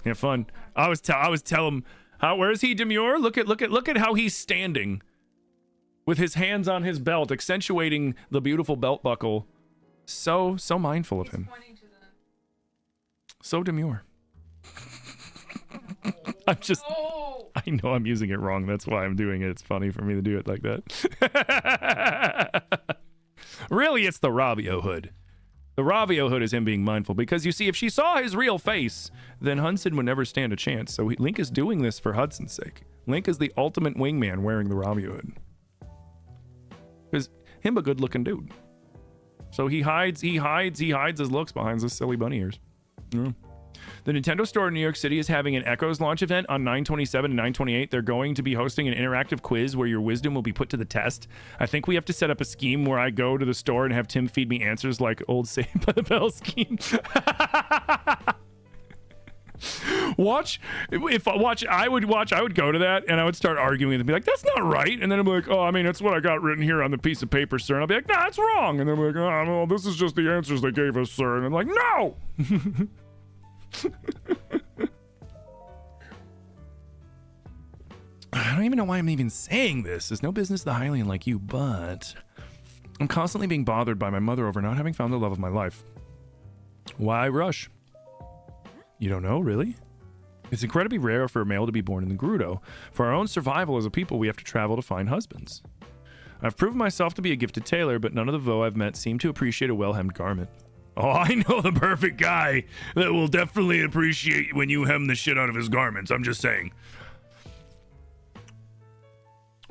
Yeah, fun. I was tell him how. Where is he demure? Look at how he's standing, with his hands on his belt, accentuating the beautiful belt buckle. So mindful of him. So demure. I'm just... I know I'm using it wrong. That's why I'm doing it. It's funny for me to do it like that. Really, it's the Ravio hood. The Ravio hood is him being mindful. Because, you see, if she saw his real face, then Hudson would never stand a chance. So Link is doing this for Hudson's sake. Link is the ultimate wingman wearing the Ravio hood. Because him a good-looking dude. So he hides his looks behind those silly bunny ears. Yeah. The Nintendo store in New York City is having an Echoes launch event on 9/27 and 9/28. They're going to be hosting an interactive quiz where your wisdom will be put to the test. I think we have to set up a scheme where I go to the store and have Tim feed me answers like old Saved by the Bell scheme. I would go to that and I would start arguing and be like, that's not right. And then I'm like, oh, I mean, it's what I got written here on the piece of paper, sir. And I'll be like, nah, it's wrong. And then I'm like, oh, well, this is just the answers they gave us, sir. And I'm like, no. I don't even know why I'm even saying this. There's no business the Hylian like you, but I'm constantly being bothered by my mother over not having found the love of my life. Why rush? You don't know, really? It's incredibly rare for a male to be born in the Gerudo. For our own survival as a people, we have to travel to find husbands. I've proven myself to be a gifted tailor, but none of the Vo I've met seem to appreciate a well-hemmed garment. Oh, I know the perfect guy that will definitely appreciate when you hem the shit out of his garments. I'm just saying.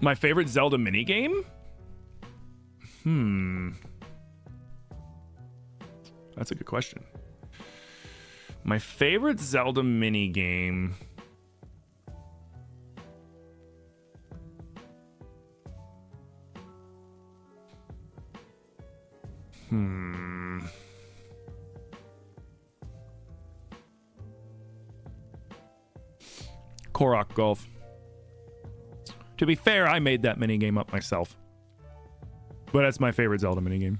My favorite Zelda minigame? That's a good question. My favorite Zelda minigame. Korok Golf. To be fair, I made that minigame up myself. But that's my favorite Zelda minigame.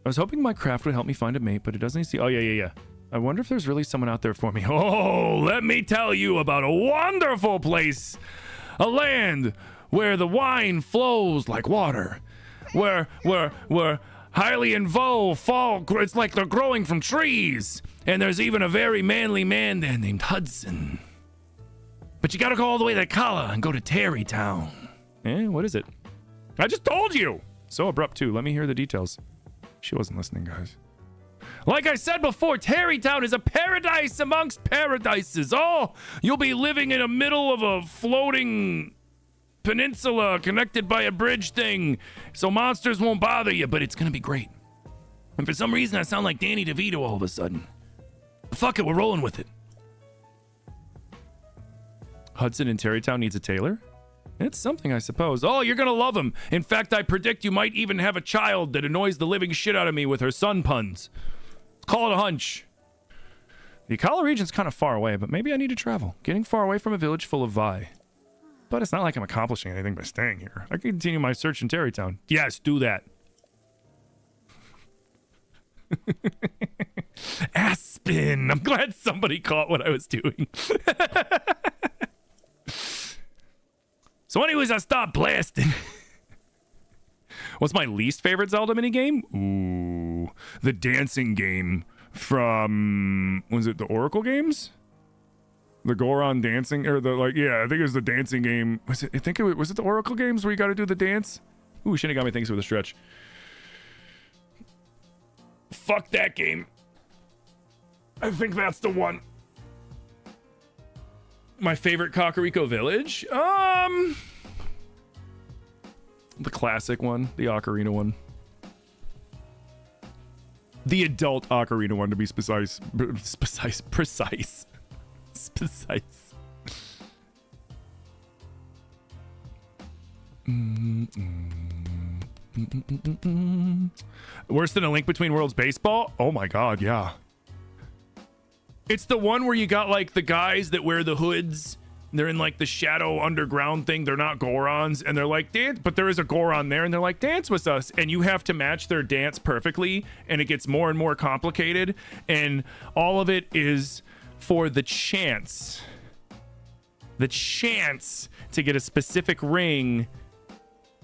I was hoping my craft would help me find a mate, but it doesn't see. Oh, yeah. I wonder if there's really someone out there for me. Oh, let me tell you about a wonderful place. A land where the wine flows like water. Where highly in vogue fall. It's like they're growing from trees. And there's even a very manly man there named Hudson. But you gotta go all the way to Kala and go to Terrytown. What is it? I just told you! So abrupt, too. Let me hear the details. She wasn't listening, guys. Like I said before, Terrytown is a paradise amongst paradises. Oh, you'll be living in the middle of a floating peninsula connected by a bridge thing, so monsters won't bother you, but it's gonna be great. And for some reason, I sound like Danny DeVito all of a sudden. Fuck it, we're rolling with it. Hudson in Terrytown needs a tailor? It's something, I suppose. Oh, you're gonna love him. In fact, I predict you might even have a child that annoys the living shit out of me with her sun puns. Let's call it a hunch. The Akala region's kind of far away, but maybe I need to travel. Getting far away from a village full of Vi. But it's not like I'm accomplishing anything by staying here. I can continue my search in Terrytown. Yes, do that. Aspen! I'm glad somebody caught what I was doing. So anyways, I stopped blasting. What's my least favorite Zelda minigame? Ooh, the dancing game from, was it the Oracle games? The Goron dancing, or I think it was the dancing game. Was it the Oracle games where you got to do the dance? Ooh, Shinigami thinks it was a stretch. Fuck that game. I think that's the one. My favorite Kakariko Village? The classic one, the Ocarina one. The adult Ocarina one, to be precise. Worse than A Link Between Worlds baseball? Oh my god, yeah. It's the one where you got like the guys that wear the hoods. They're in like the shadow underground thing. They're not Gorons, and they're like, dance, but there is a Goron there, and they're like, dance with us, and you have to match their dance perfectly, and it gets more and more complicated, and all of it is for the chance to get a specific ring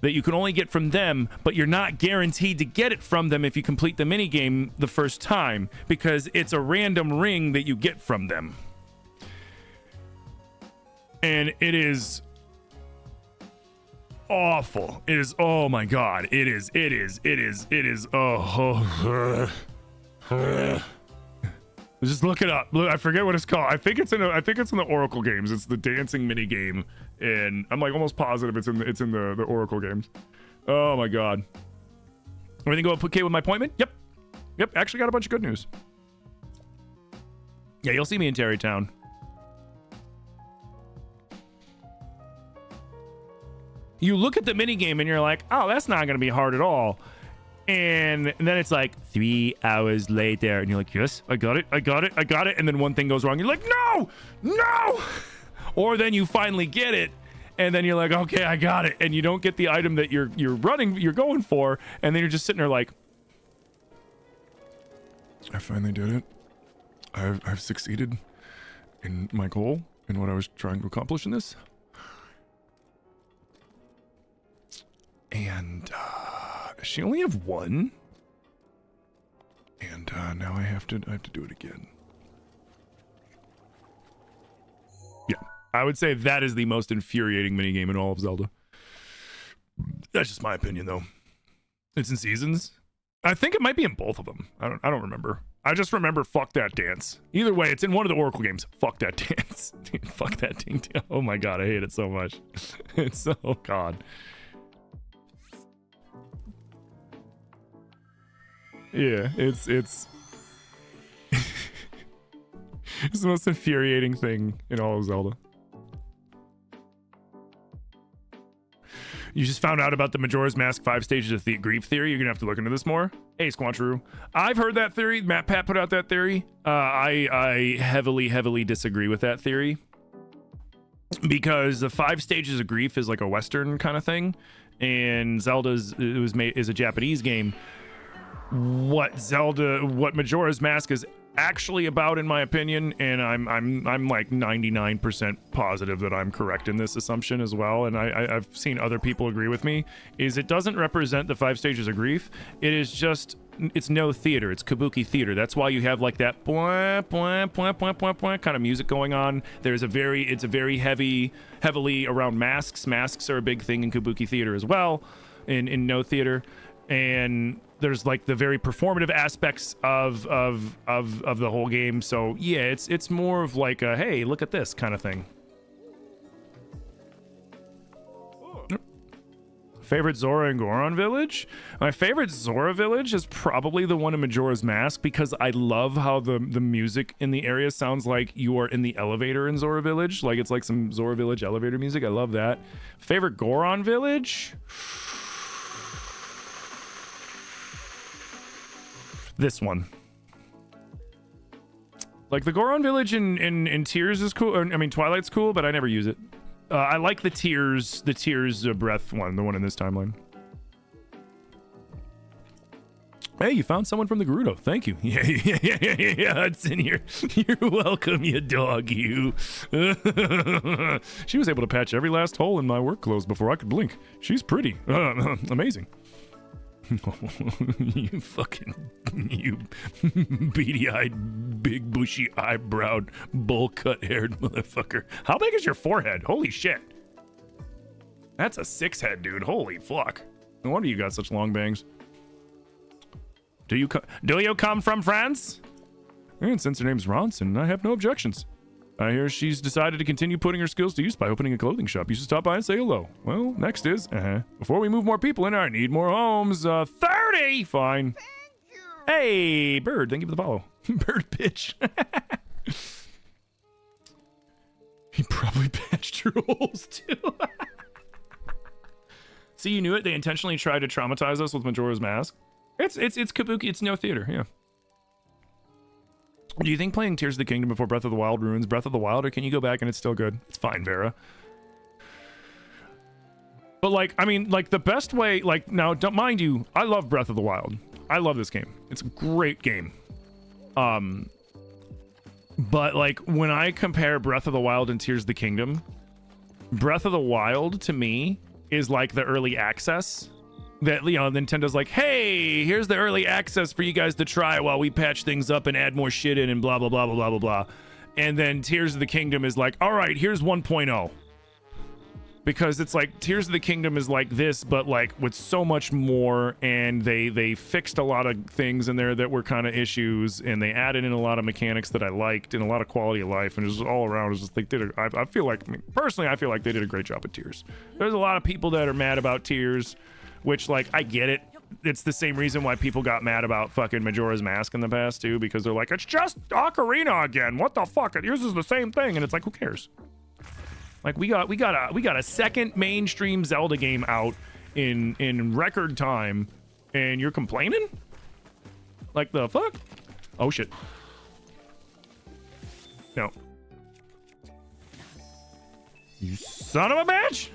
that you can only get from them, but you're not guaranteed to get it from them if you complete the minigame the first time, because it's a random ring that you get from them. And it is awful. It is, oh my god. It is, just look it up. Look, I forget what it's called. I think it's in the Oracle games. It's the dancing mini game, and I'm like almost positive it's in the Oracle games. Oh my god. Everything go okay with my appointment? Yep. Actually got a bunch of good news. Yeah, you'll see me in Terrytown. You look at the minigame and you're like, oh, that's not going to be hard at all. And then it's like 3 hours later and you're like, yes, I got it. And then one thing goes wrong. You're like, no. Or then you finally get it. And then you're like, okay, I got it. And you don't get the item that you're going for. And then you're just sitting there like, I finally did it. I've succeeded in my goal and what I was trying to accomplish in this. And she only have one, and now I have to do it again. Yeah, I would say that is the most infuriating minigame in all of Zelda. That's just my opinion, though. It's in seasons. I think it might be in both of them. I don't remember. I just remember fuck that dance. Either way, it's in one of the Oracle games. Fuck that dance. Dude, fuck that ding. Oh my god, I hate it so much. It's so god. Yeah, it's it's the most infuriating thing in all of Zelda. You just found out about the Majora's Mask 5 stages of grief theory. You're gonna have to look into this more. Hey, Squancheroo. I've heard that theory. Matt Pat put out that theory. I heavily disagree with that theory, because the 5 stages of grief is like a Western kind of thing, and Zelda's is a Japanese game. What Majora's Mask is actually about, in my opinion, and I'm like 99% positive that I'm correct in this assumption as well, and I've seen other people agree with me, is it doesn't represent the 5 stages of grief. It is just, it's no theater. It's kabuki theater. That's why you have like that blah, blah, blah, blah, blah, blah kind of music going on. It's a very heavily around masks. Masks are a big thing in kabuki theater as well, in no theater. And there's like the very performative aspects of the whole game. So yeah, it's more of like a, hey, look at this kind of thing. Favorite Zora and Goron village? My favorite Zora village is probably the one in Majora's Mask, because I love how the music in the area sounds like you are in the elevator in Zora village. Like it's like some Zora village elevator music. I love that. Favorite Goron village? This one. Like the Goron village in Tears is cool. I mean, Twilight's cool, but I never use it. I like the Tears Breath one, the one in this timeline. Hey, you found someone from the Gerudo. Thank you. Yeah, it's in here. You're welcome, you dog, you. She was able to patch every last hole in my work clothes before I could blink. She's pretty. Amazing. you beady-eyed, big bushy eyebrowed, bowl-cut haired motherfucker. How big is your forehead? Holy shit. That's a 6 head, dude. Holy fuck. No wonder you got such long bangs. Do you come from France? And since her name's Ronson, I have no objections. I hear she's decided to continue putting her skills to use by opening a clothing shop. You should stop by and say hello. Well, next is, before we move more people in, I need more homes. 30! Fine. Hey, Bird, thank you for the follow. Bird bitch. He probably patched her holes too. See, you knew it. They intentionally tried to traumatize us with Majora's Mask. It's kabuki. It's no theater. Yeah. Do you think playing Tears of the Kingdom before Breath of the Wild ruins Breath of the Wild, or can you go back and it's still good? It's fine, Vera. But like, I mean, like the best way, like now, don't mind you, I love Breath of the Wild. I love this game. It's a great game. But like when I compare Breath of the Wild and Tears of the Kingdom, Breath of the Wild to me is like the early access. That, you know, Nintendo's like, hey, here's the early access for you guys to try while we patch things up and add more shit in and blah, blah, blah, blah, blah, blah, blah. And then Tears of the Kingdom is like, all right, here's 1.0. Because it's like Tears of the Kingdom is like this, but like with so much more, and they fixed a lot of things in there that were kind of issues, and they added in a lot of mechanics that I liked and a lot of quality of life, and it was all around. It was just they did. I feel like, personally, I feel like they did a great job with Tears. There's a lot of people that are mad about Tears, which, like, I get it. It's the same reason why people got mad about fucking Majora's Mask in the past too, because they're like, it's just Ocarina again. What the fuck? It uses the same thing, and it's like, who cares? Like, we got a second mainstream Zelda game out in record time, and you're complaining? Like, the fuck? Oh shit. No. You son of a bitch!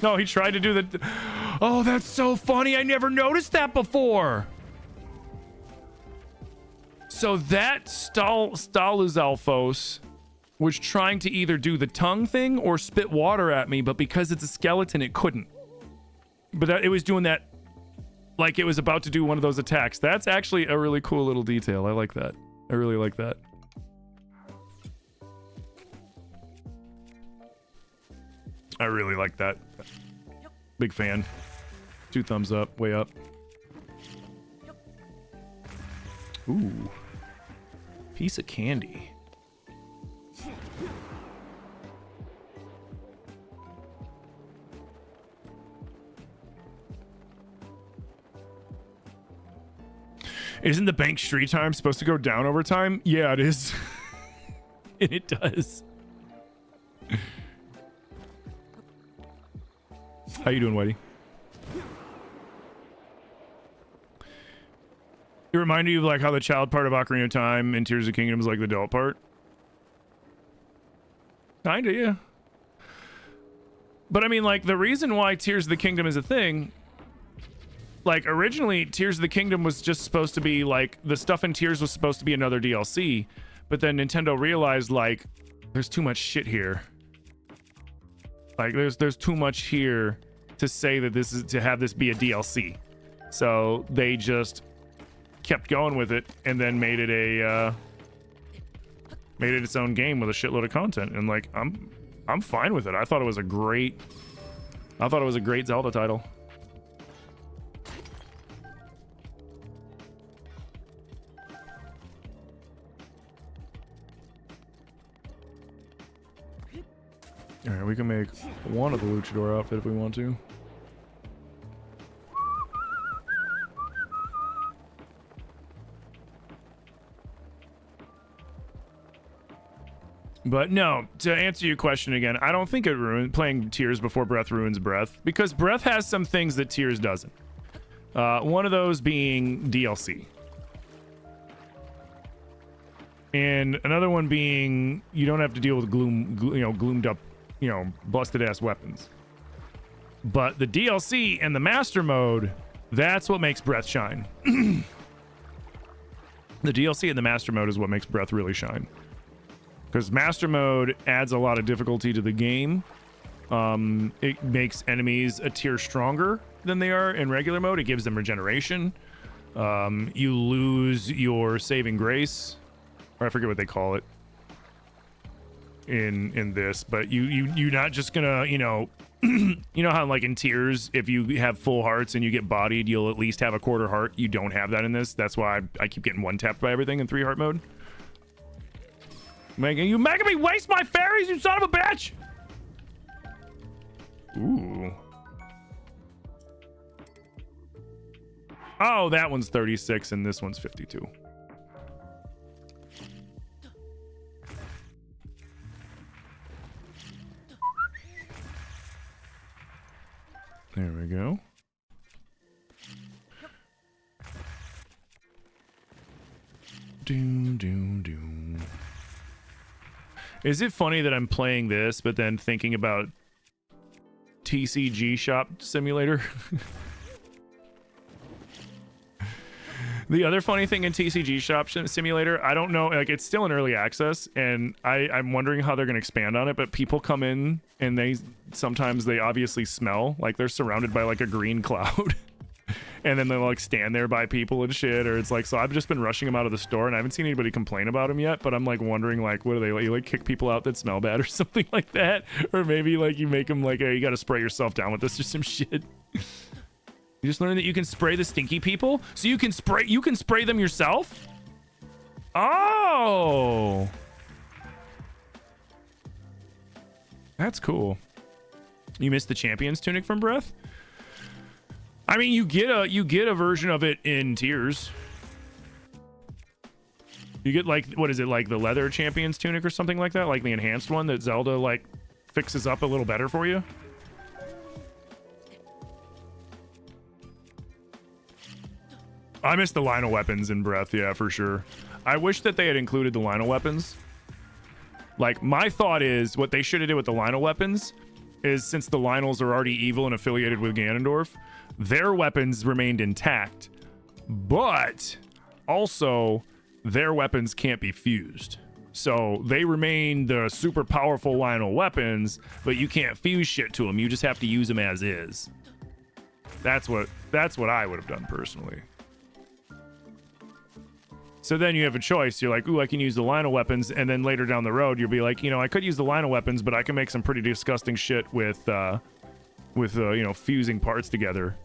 No, he tried to do the... Oh, that's so funny. I never noticed that before. So that Staluzalfos was trying to either do the tongue thing or spit water at me, but because it's a skeleton, it couldn't. But it was doing that like it was about to do one of those attacks. That's actually a really cool little detail. I like that. I really like that. I really like that. Big fan. 2 thumbs up, way up. Ooh. Piece of candy. Isn't the bank street time supposed to go down over time? Yeah, it is. And it does. How you doing, Whitey? It reminded you of like how the child part of Ocarina of Time and Tears of the Kingdom is like the adult part? Kinda, yeah. But I mean, like, the reason why Tears of the Kingdom is a thing, like, originally Tears of the Kingdom was just supposed to be like, the stuff in Tears was supposed to be another DLC, but then Nintendo realized, like, there's too much shit here. Like, there's too much here to say that this is, to have this be a DLC. So they just kept going with it and then made it its own game with a shitload of content. And like, I'm fine with it. I thought it was a great Zelda title. All right, we can make one of the luchador outfit if we want to. But no, to answer your question again, I don't think playing Tears before Breath ruins Breath, because Breath has some things that Tears doesn't. One of those being DLC. And another one being you don't have to deal with gloomed up, busted ass weapons. But the DLC and the Master Mode, that's what makes Breath shine. The DLC and the Master Mode is what makes Breath really shine. Because Master Mode adds a lot of difficulty to the game. It makes enemies a tier stronger than they are in regular mode. It gives them regeneration. You lose your saving grace, or I forget what they call it in this. But you're not just gonna you know how like in Tears, if you have full hearts and you get bodied, you'll at least have a quarter heart. You don't have that in this. That's why I keep getting one tapped by everything in 3-heart mode. You making me waste my fairies, you son of a bitch! Ooh. Oh, that one's 36 and this one's 52. There we go. Doom, doom, doom. Is it funny that I'm playing this, but then thinking about TCG Shop Simulator? The other funny thing in TCG Shop Simulator, I don't know, like it's still in early access, and I'm wondering how they're going to expand on it, but people come in and sometimes they obviously smell like they're surrounded by like a green cloud. And then they'll like stand there by people and shit, or it's like, so I've just been rushing them out of the store and I haven't seen anybody complain about them yet, but I'm like wondering like, what do they like? You like kick people out that smell bad or something like that? Or maybe like you make them like, hey, you got to spray yourself down with this or some shit. You just learned that you can spray the stinky people? So you can spray them yourself? Oh. That's cool. You missed the Champion's Tunic from Breath? I mean, you get a version of it in Tears. You get like, what is it, like the leather Champion's Tunic or something like that? Like the enhanced one that Zelda like fixes up a little better for you? I miss the Lionel weapons in Breath, yeah, for sure. I wish that they had included the Lionel weapons. Like, my thought is, what they should have did with the Lionel weapons is, since the Lionels are already evil and affiliated with Ganondorf, their weapons remained intact, but also their weapons can't be fused. So they remain the super powerful Lionel weapons, but you can't fuse shit to them. You just have to use them as is. That's what I would have done personally. So then you have a choice. You're like, ooh, I can use the Lionel weapons, and then later down the road, you'll be like, you know, I could use the Lionel weapons, but I can make some pretty disgusting shit with you know, fusing parts together.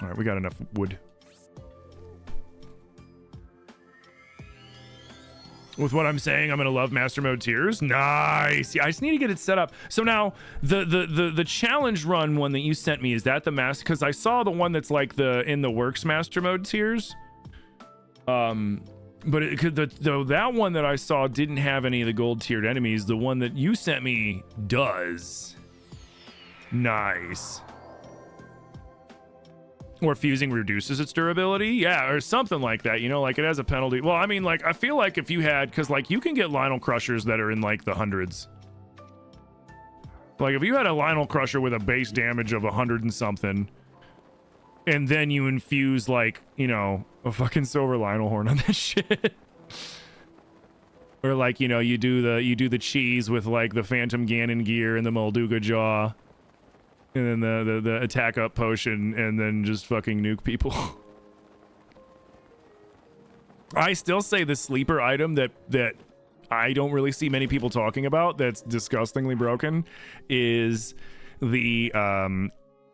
All right, we got enough wood. With what I'm saying, I'm gonna love Master Mode tiers. Nice. Yeah, I just need to get it set up. So now the challenge run one that you sent me, is that the master? Because I saw the one that's like the in the works Master Mode tiers. But it could that one that I saw didn't have any of the gold tiered enemies. The one that you sent me does. Nice. Or fusing reduces its durability, yeah, or something like that, you know, like it has a penalty. Well, I mean, like, I feel like if you had, because like you can get Lionel Crushers that are in like the hundreds. Like if you had a Lionel Crusher with a base damage of 100 and something, and then you infuse like, you know, a fucking silver Lionel horn on that shit. Or like, you know, you do the cheese with like the Phantom Ganon gear and the Molduga jaw. And then the attack up potion, and then just fucking nuke people. I still say the sleeper item that I don't really see many people talking about that's disgustingly broken is the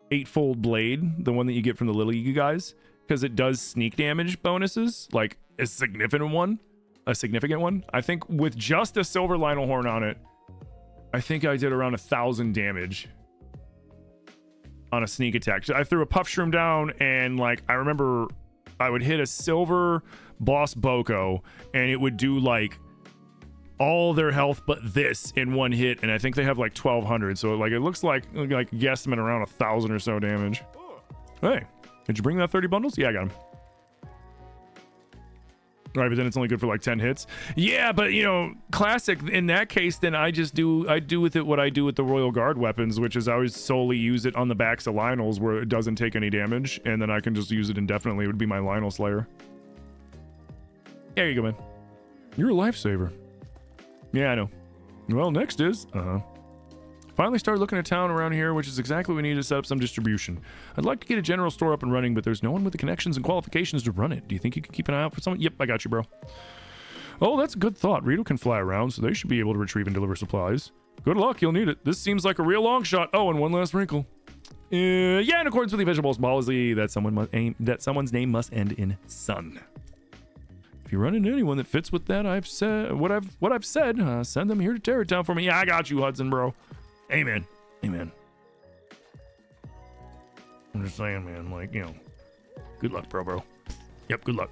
eightfold blade, the one that you get from the Little You guys, because it does sneak damage bonuses, like a significant one. I think with just a silver Lionel horn on it, I think I did around 1,000 damage on a sneak attack. I threw a puff shroom down, and like I remember I would hit a silver boss Boko, and it would do like all their health but this in one hit, and I think they have like 1,200, so like it looks like guesstimate around 1,000 or so damage. Hey, did you bring that 30 bundles? Yeah, I got them. All right, but then it's only good for like 10 hits. Yeah, but you know, classic in that case, then I do with it what I do with the Royal Guard weapons, which is I always solely use it on the backs of Lionels where it doesn't take any damage, and then I can just use it indefinitely. It would be my Lionel Slayer. There you go, man. You're a lifesaver. Yeah, I know. Well, next is finally started looking at town around here, which is exactly what we need to set up some distribution. I'd like to get a general store up and running, but there's no one with the connections and qualifications to run it. Do you think you can keep an eye out for someone? Yep, I got you, bro. Oh, that's a good thought. Rito can fly around, so they should be able to retrieve and deliver supplies. Good luck, you'll need it. This seems like a real long shot. Oh, and one last wrinkle. Yeah, in accordance with the Vegetables policy, that someone's name must end in son. If you run into anyone that fits with that, what I've said, send them here to Terror Town for me. Yeah, I got you, Hudson, bro. Amen. Amen. I'm just saying, man, like, you know, good luck, bro. Yep, good luck.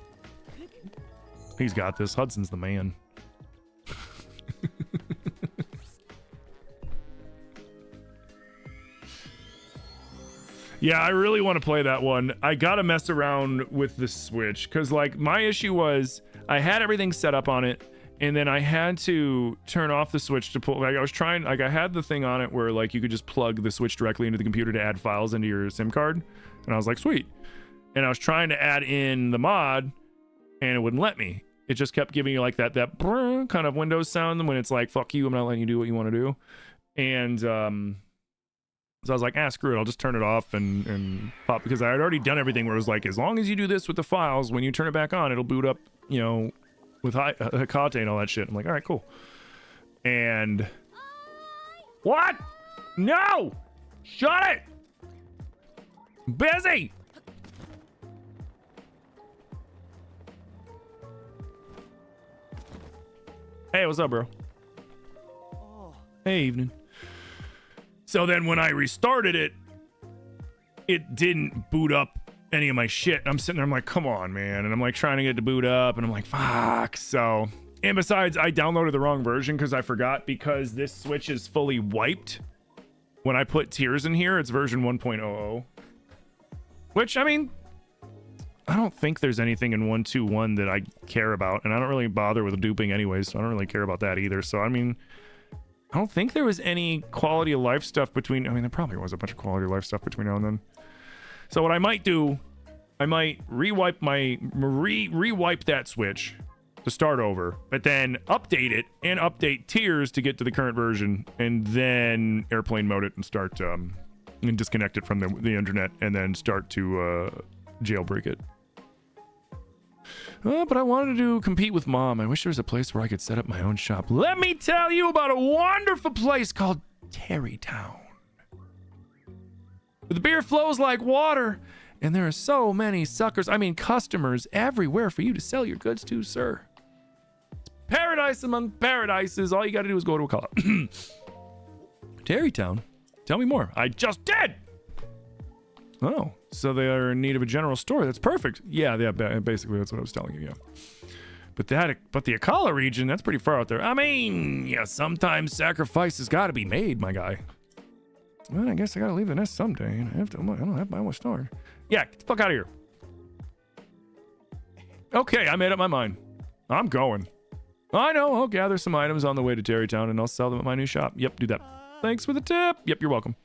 He's got this. Hudson's the man. Yeah, I really want to play that one. I gotta mess around with the Switch, because, like, my issue was I had everything set up on it, and then I had to turn off the Switch to pull, like, I was trying, like, I had the thing on it where, like, you could just plug the Switch directly into the computer to add files into your SIM card, and I was like, sweet. And I was trying to add in the mod, and it wouldn't let me. It just kept giving you, like, that kind of Windows sound when it's like, fuck you, I'm not letting you do what you want to do. And, so I was like, screw it, I'll just turn it off and pop, because I had already done everything where it was like, as long as you do this with the files, when you turn it back on, it'll boot up, you know, with Hecate and all that shit. I'm like, all right, cool. And what? No! Shut it! Busy! Hey, what's up, bro? Hey, evening. So then when I restarted it, it didn't boot up any of my shit. I'm sitting there, I'm like, come on, man. And I'm like trying to get it to boot up, and I'm like, fuck. So, and besides, I downloaded the wrong version because I forgot, because this Switch is fully wiped. When I put tiers in here, it's version 1.00. Which, I mean, I don't think there's anything in 1.2.1 that I care about, and I don't really bother with duping anyways, so I don't really care about that either. So, I mean, I don't think there was any quality of life stuff between, I mean, there probably was a bunch of quality of life stuff between now and then. So what I might do, I might rewipe that Switch to start over, but then update it and update tiers to get to the current version, and then airplane mode it and start and disconnect it from the internet, and then start to jailbreak it. But I wanted to compete with Mom. I wish there was a place where I could set up my own shop. Let me tell you about a wonderful place called Terrytown. The beer flows like water, and there are so many suckers, I mean customers, everywhere for you to sell your goods to, sir. It's paradise among paradises. All you got to do is go to a color. Terrytown? Tell me more. I just did! Oh, so they are in need of a general store. That's perfect. Yeah, basically that's what I was telling you, yeah. But the Akala region, that's pretty far out there. I mean, yeah, sometimes sacrifice has got to be made, my guy. Well, I guess I got to leave the nest someday. And I don't have my star. Yeah, get the fuck out of here. Okay, I made up my mind. I'm going. I know, I'll gather some items on the way to Terrytown and I'll sell them at my new shop. Yep, do that. Thanks for the tip. Yep, you're welcome.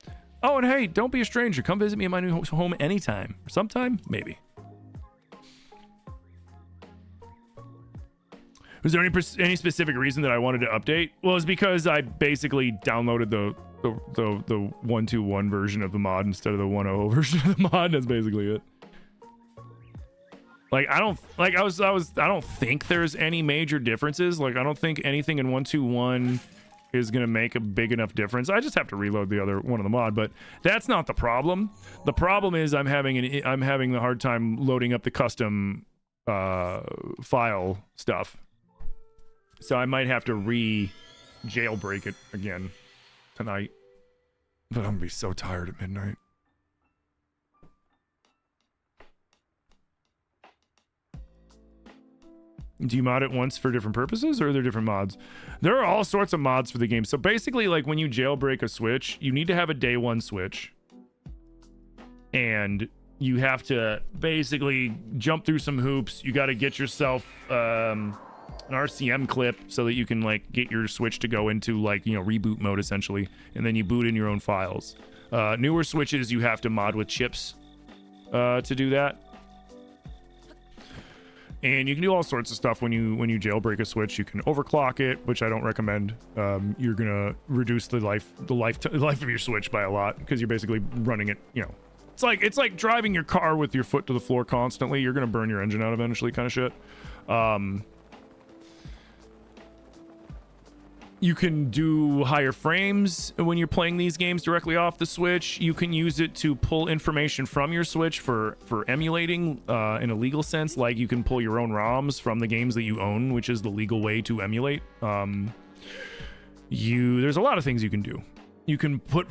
Oh, and hey, don't be a stranger. Come visit me in my new home anytime. Sometime, maybe. Was there any specific reason that I wanted to update? Well, it's because I basically downloaded the 1.2.1 version of the mod instead of the 1.0 version of the mod. That's basically it. Like, I don't think there's any major differences. Like, I don't think anything in 1.2.1 is going to make a big enough difference. I just have to reload the other one of the mod, but that's not the problem. The problem is I'm having the hard time loading up the custom file stuff. So I might have to jailbreak it again tonight. But I'm gonna be so tired at midnight. Do you mod it once for different purposes, or are there different mods? There are all sorts of mods for the game. So basically, like when you jailbreak a Switch, you need to have a day one Switch. And you have to basically jump through some hoops. You got to get yourself an RCM clip so that you can like get your Switch to go into like, you know, reboot mode essentially. And then you boot in your own files. Newer Switches, you have to mod with chips to do that. And you can do all sorts of stuff when you jailbreak a Switch. You can overclock it, which I don't recommend. You're gonna reduce the life of your Switch by a lot because you're basically running it. You know, it's like driving your car with your foot to the floor constantly. You're gonna burn your engine out eventually, kind of shit. You can do higher frames when you're playing these games directly off the Switch. You can use it to pull information from your Switch for emulating in a legal sense. Like you can pull your own ROMs from the games that you own, which is the legal way to emulate. There's a lot of things you can do. You can put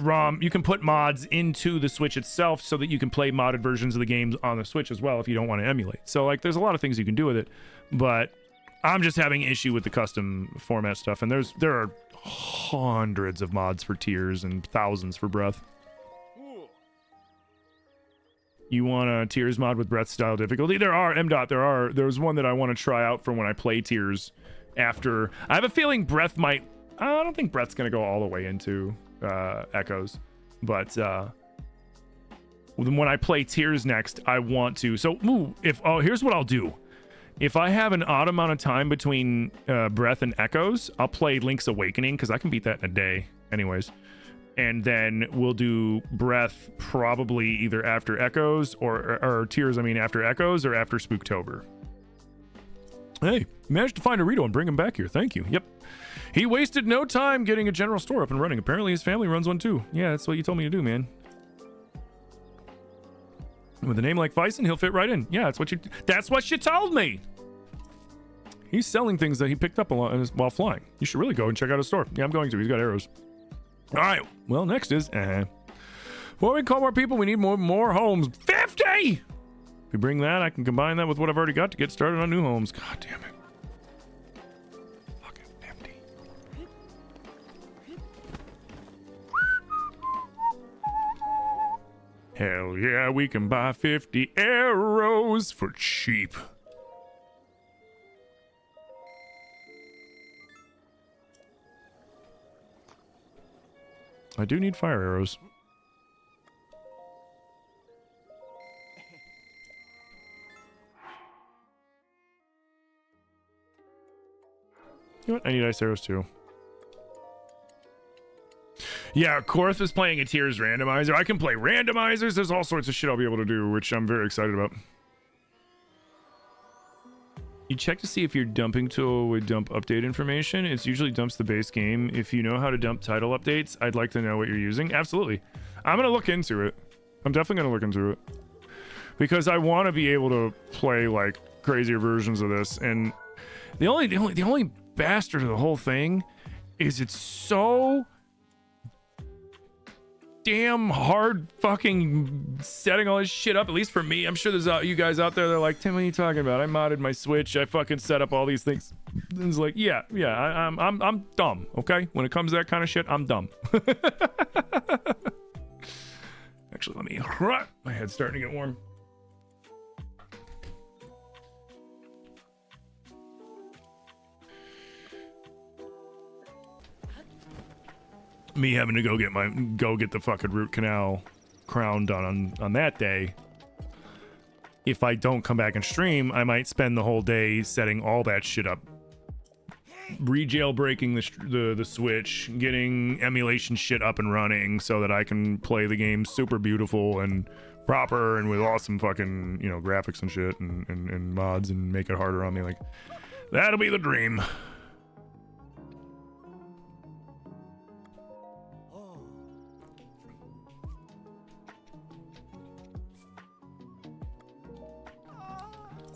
mods into the Switch itself so that you can play modded versions of the games on the Switch as well if you don't want to emulate. So like there's a lot of things you can do with it, but I'm just having issue with the custom format stuff, and there are hundreds of mods for Tears and thousands for Breath. You want a Tears mod with Breath style difficulty? There's one that I want to try out for when I play Tears after. I have a feeling Breath might. I don't think Breath's gonna go all the way into Echoes, but when I play Tears next, I want to. So here's what I'll do. If I have an odd amount of time between Breath and Echoes, I'll play Link's Awakening because I can beat that in a day anyways. And then we'll do Breath probably either after Echoes or Tears, after Echoes or after Spooktober. Hey, managed to find Arito and bring him back here. Thank you. Yep. He wasted no time getting a general store up and running. Apparently his family runs one too. Yeah, that's what you told me to do, man. With a name like Bison, he'll fit right in. Yeah, that's what you told me. He's selling things that he picked up while flying. You should really go and check out his store. Yeah, I'm going to. He's got arrows. All right. Well, next is before we call more people, we need more homes. 50. If we bring that, I can combine that with what I've already got to get started on new homes. God damn it. Fucking 50. Hell yeah, we can buy 50 arrows for cheap. I do need fire arrows. You know what? I need ice arrows too. Yeah, Korth is playing a Tears randomizer. I can play randomizers. There's all sorts of shit I'll be able to do, which I'm very excited about. You check to see if your dumping tool would dump update information. It usually dumps the base game. If you know how to dump title updates, I'd like to know what you're using. Absolutely. I'm going to look into it. I'm definitely going to look into it. Because I want to be able to play like crazier versions of this. And the only bastard of the whole thing is it's so damn hard fucking setting all this shit up, at least for me. I'm sure there's you guys out there that are like, Tim, what are you talking about? I modded my Switch, I fucking set up all these things. And it's like, yeah, I'm dumb, okay? When it comes to that kind of shit, I'm dumb. Actually, let me, my head's starting to get warm. Me having to go get the fucking root canal crown done on that day. If I don't come back and stream, I might spend the whole day setting all that shit up, re-jailbreaking the Switch, getting emulation shit up and running so that I can play the game super beautiful and proper and with awesome fucking, you know, graphics and shit and mods, and make it harder on me. Like, that'll be the dream.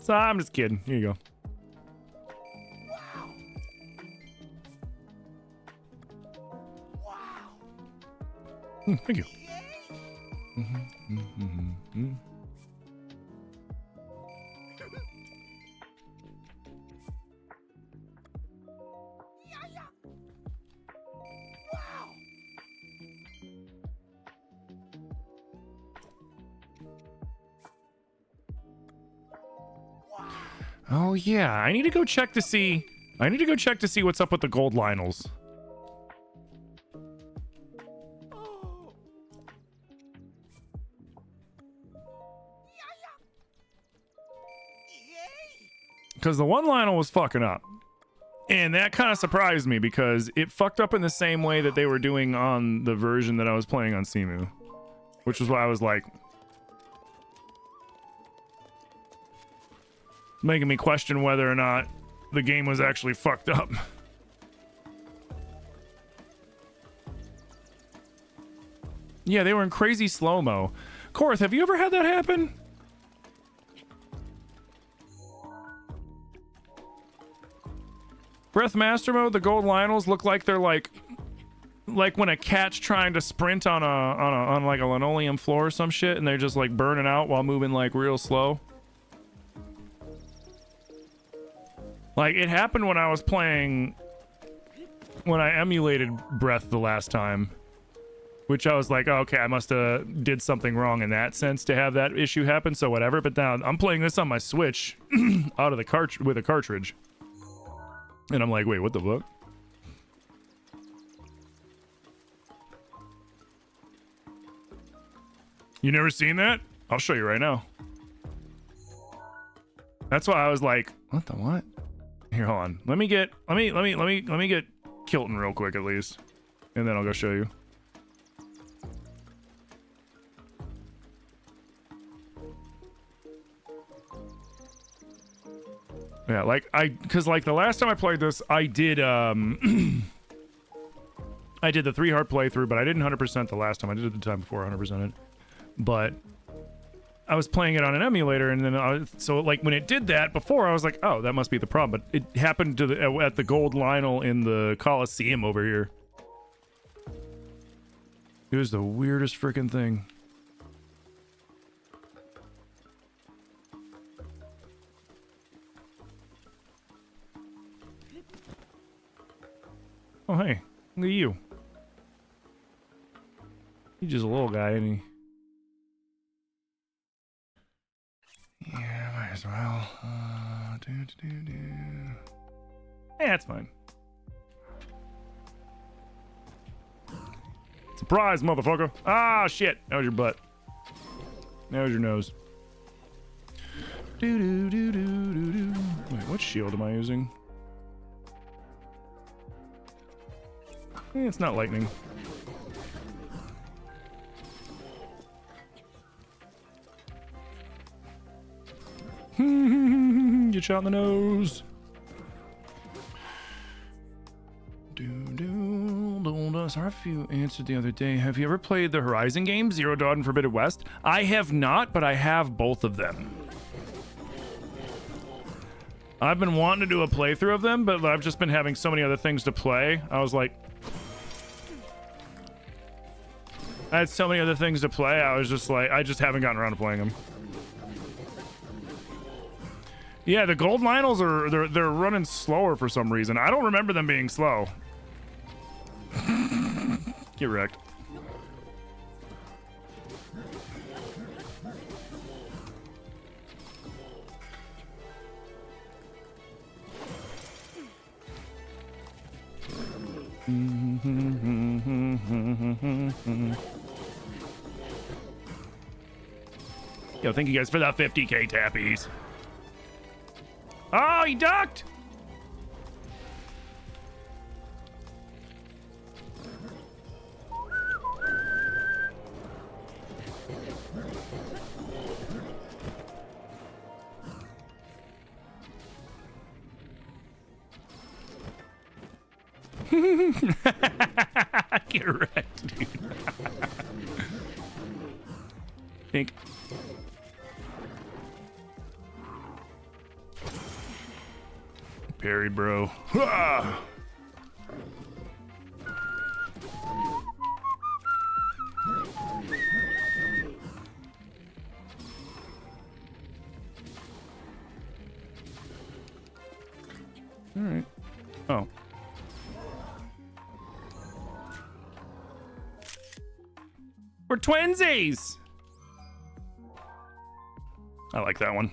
So I'm just kidding. Here you go. Wow. Thank you. Oh yeah, I need to go check to see what's up with the gold Lionels. Because the one Lionel was fucking up. And that kind of surprised me because it fucked up in the same way that they were doing on the version that I was playing on Cemu. Which was why I was like, making me question whether or not the game was actually fucked up. Yeah, they were in crazy slow-mo. Korth, have you ever had that happen? Breath Master Mode, the gold Lionels look like they're like when a cat's trying to sprint on like a linoleum floor or some shit, and they're just like burning out while moving like real slow. Like, it happened when I was playing, when I emulated Breath the last time, which I was like, oh, okay, I must have did something wrong in that sense to have that issue happen, so whatever. But now I'm playing this on my Switch out of the with a cartridge, and I'm like, wait, what the fuck? You never seen that? I'll show you right now. That's why I was like, what the what? Here, hold on. Let me get Kilton real quick at least, and then I'll go show you. Yeah, like because like the last time I played this, I did I did the 3 heart playthrough, but I didn't 100% the last time. I did it the time before 100%ed, but I was playing it on an emulator, and then so like when it did that before, I was like, oh, that must be the problem. But it happened to at the gold Lionel in the Coliseum over here. It was the weirdest freaking thing. Oh hey, look at you. He's just a little guy, isn't he? Yeah, might as well. Yeah, that's fine. Surprise, motherfucker. Ah, shit. That was your butt. That was your nose. Wait, what shield am I using? It's not lightning. Get shot in the nose. Sorry if you answered the other day. Have you ever played the Horizon games, Zero Dawn and Forbidden West? I have not, but I have both of them. I've been wanting to do a playthrough of them, but I've just been having so many other things to play. I was like, I had so many other things to play. I was just like, I just haven't gotten around to playing them. Yeah, the gold Lionels are they're running slower for some reason. I don't remember them being slow. Get wrecked. Yo, thank you guys for the 50k tappies. Oh, he ducked! Get wrecked, dude. Think. Parry, bro. Ah! All right. Oh. We're twinsies. I like that one.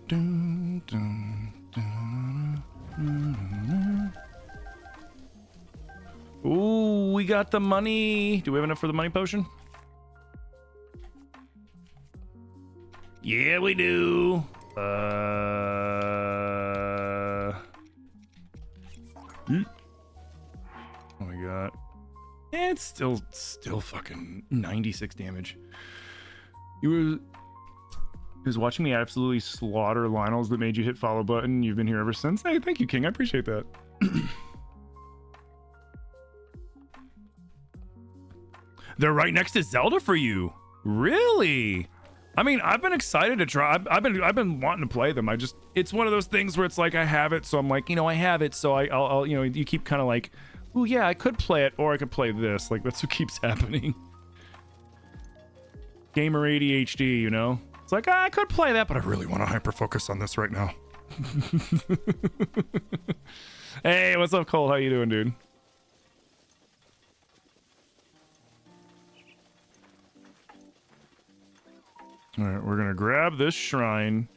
Dun, dun, dun, dun, dun. Ooh, we got the money. Do we have enough for the money potion? Yeah, we do. What we got? It's still fucking 96 damage. He was watching me absolutely slaughter Lionels that made you hit follow button. You've been here ever since. Hey, thank you, King. I appreciate that. They're right next to Zelda for you. Really? I mean, I've been excited to try. I've been wanting to play them. It's one of those things where it's like I have it, so I'm like, I have it, so I'll you keep kind of like, oh yeah, I could play it, or I could play this. Like that's what keeps happening. Gamer ADHD, It's like, I could play that, but I really want to hyper focus on this right now. Hey, what's up, Cole? How you doing, dude? All right, we're gonna grab this shrine.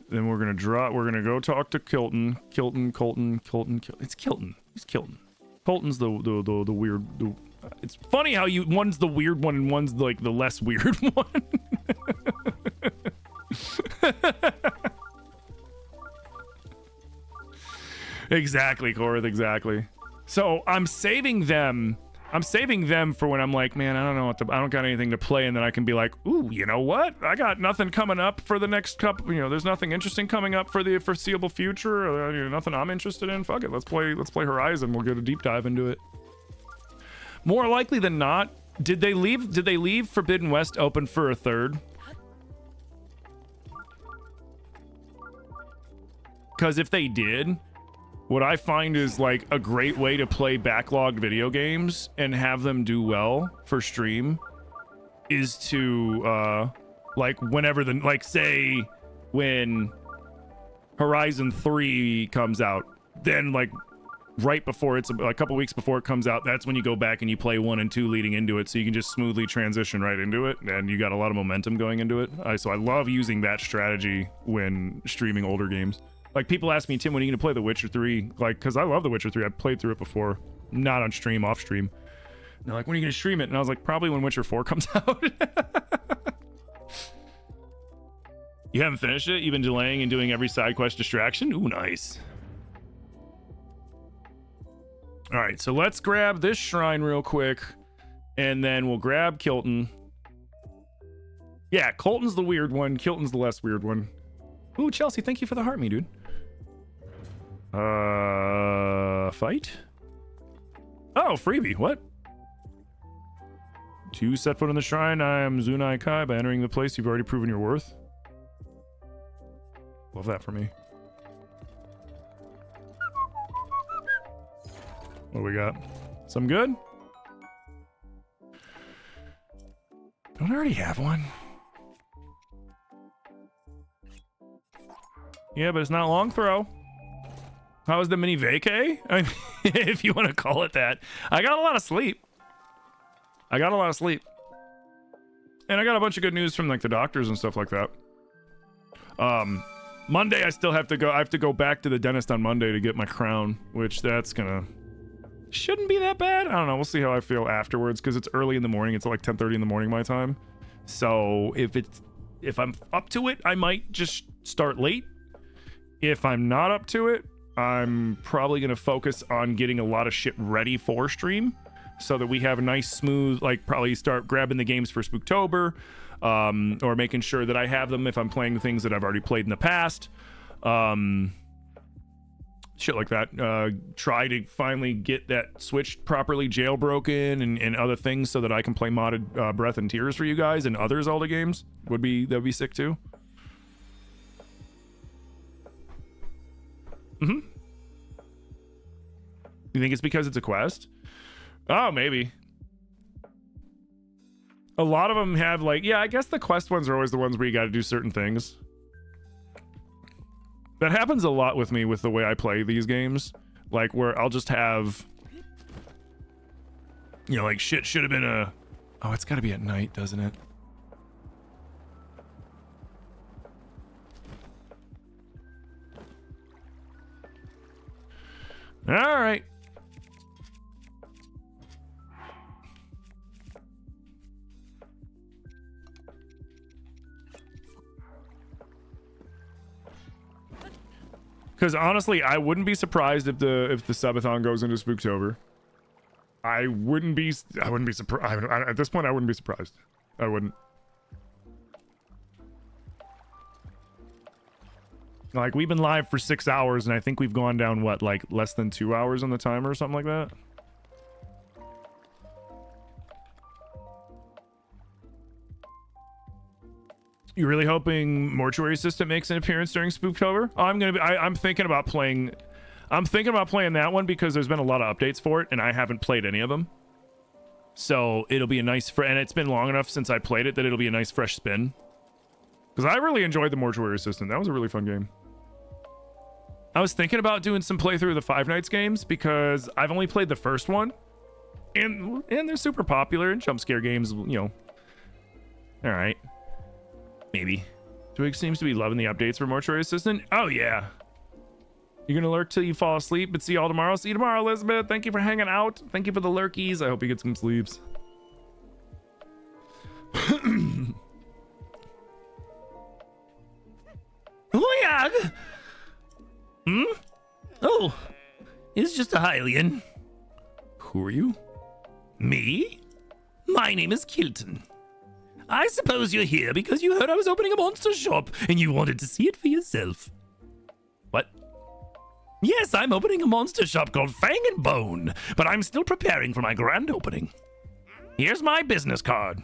Then we're gonna go talk to Kilton. Colton. It's Kilton. He's Kilton. Colton's the weird. It's funny how one's the weird one and one's like the less weird one. Exactly, Korath, exactly. So I'm saving them for when I'm like, man, I don't know I don't got anything to play, and then I can be like, ooh, you know what? I got nothing coming up for the next couple, there's nothing interesting coming up for the foreseeable future, or nothing I'm interested in. Fuck it, let's play Horizon. We'll get a deep dive into it. More likely than not, did they leave Forbidden West open for a third? Because if they did, what I find is like a great way to play backlogged video games and have them do well for stream is to like whenever say when Horizon 3 comes out, then like right before it's a couple weeks before it comes out, that's when you go back and you play 1 and 2 leading into it, so you can just smoothly transition right into it, and you got a lot of momentum going into it. So I love using that strategy when streaming older games. Like people ask me, Tim, when are you gonna play The Witcher 3? Like, because I love The Witcher 3. I've played through it before, not on stream, off stream. And they're like, when are you gonna stream it? And I was like, probably when Witcher 4 comes out. You haven't finished it? You've been delaying and doing every side quest distraction? Ooh, nice. All right, so let's grab this shrine real quick, and then we'll grab Kilton. Yeah, Colton's the weird one. Kilton's the less weird one. Ooh, Chelsea, thank you for the heart me, dude. Fight? Oh, freebie. What? 2 set foot in the shrine. I am Zunai Kai. By entering the place, you've already proven your worth. Love that for me. What do we got? Some good? Don't I already have one? Yeah, but it's not long throw. How was the mini vacay? I mean, if you want to call it that. I got a lot of sleep. And I got a bunch of good news from like the doctors and stuff like that. Monday I still have to go. I have to go back to the dentist on Monday to get my crown, which that's gonna shouldn't be that bad. I don't know. We'll see how I feel afterwards because it's early in the morning. It's like 10:30 in the morning my time. So if I'm up to it, I might just start late. If I'm not up to it, I'm probably gonna focus on getting a lot of shit ready for stream so that we have a nice smooth, like probably start grabbing the games for Spooktober, or making sure that I have them if I'm playing the things that I've already played in the past. Shit like that. Try to finally get that Switch properly jailbroken and other things so that I can play modded Breath and Tears for you guys and other Zelda games. That'd be sick too. You think it's because it's a quest? Oh, maybe. A lot of them have like, yeah, I guess the quest ones are always the ones where you got to do certain things. That happens a lot with me with the way I play these games. Like where I'll just have, you know, like shit should have been a, oh, it's got to be at night, doesn't it? All right. Because honestly, I wouldn't be surprised if the subathon goes into Spooktober. I wouldn't be surprised. At this point, I wouldn't be surprised. I wouldn't. Like, we've been live for 6 hours, and I think we've gone down, what, like, less than 2 hours on the timer or something like that? You really hoping Mortuary Assistant makes an appearance during Spooktober? Oh, I'm thinking about playing that one because there's been a lot of updates for it, and I haven't played any of them. So it'll be a nice, and it's been long enough since I played it that it'll be a nice fresh spin. Because I really enjoyed the Mortuary Assistant. That was a really fun game. I was thinking about doing some playthrough of the Five Nights games because I've only played the first one, and they're super popular, and jump scare games, you know. All right, maybe. Twig seems to be loving the updates for Mortuary Assistant. Oh yeah. You're gonna lurk till you fall asleep, but see you all tomorrow. See you tomorrow, Elizabeth. Thank you for hanging out. Thank you for the lurkies. I hope you get some sleeps. Oh yeah. Oh, it's just a Hylian. Who are you? Me? My name is Kilton. I suppose you're here because you heard I was opening a monster shop and you wanted to see it for yourself. What? Yes, I'm opening a monster shop called Fang and Bone, but I'm still preparing for my grand opening. Here's my business card.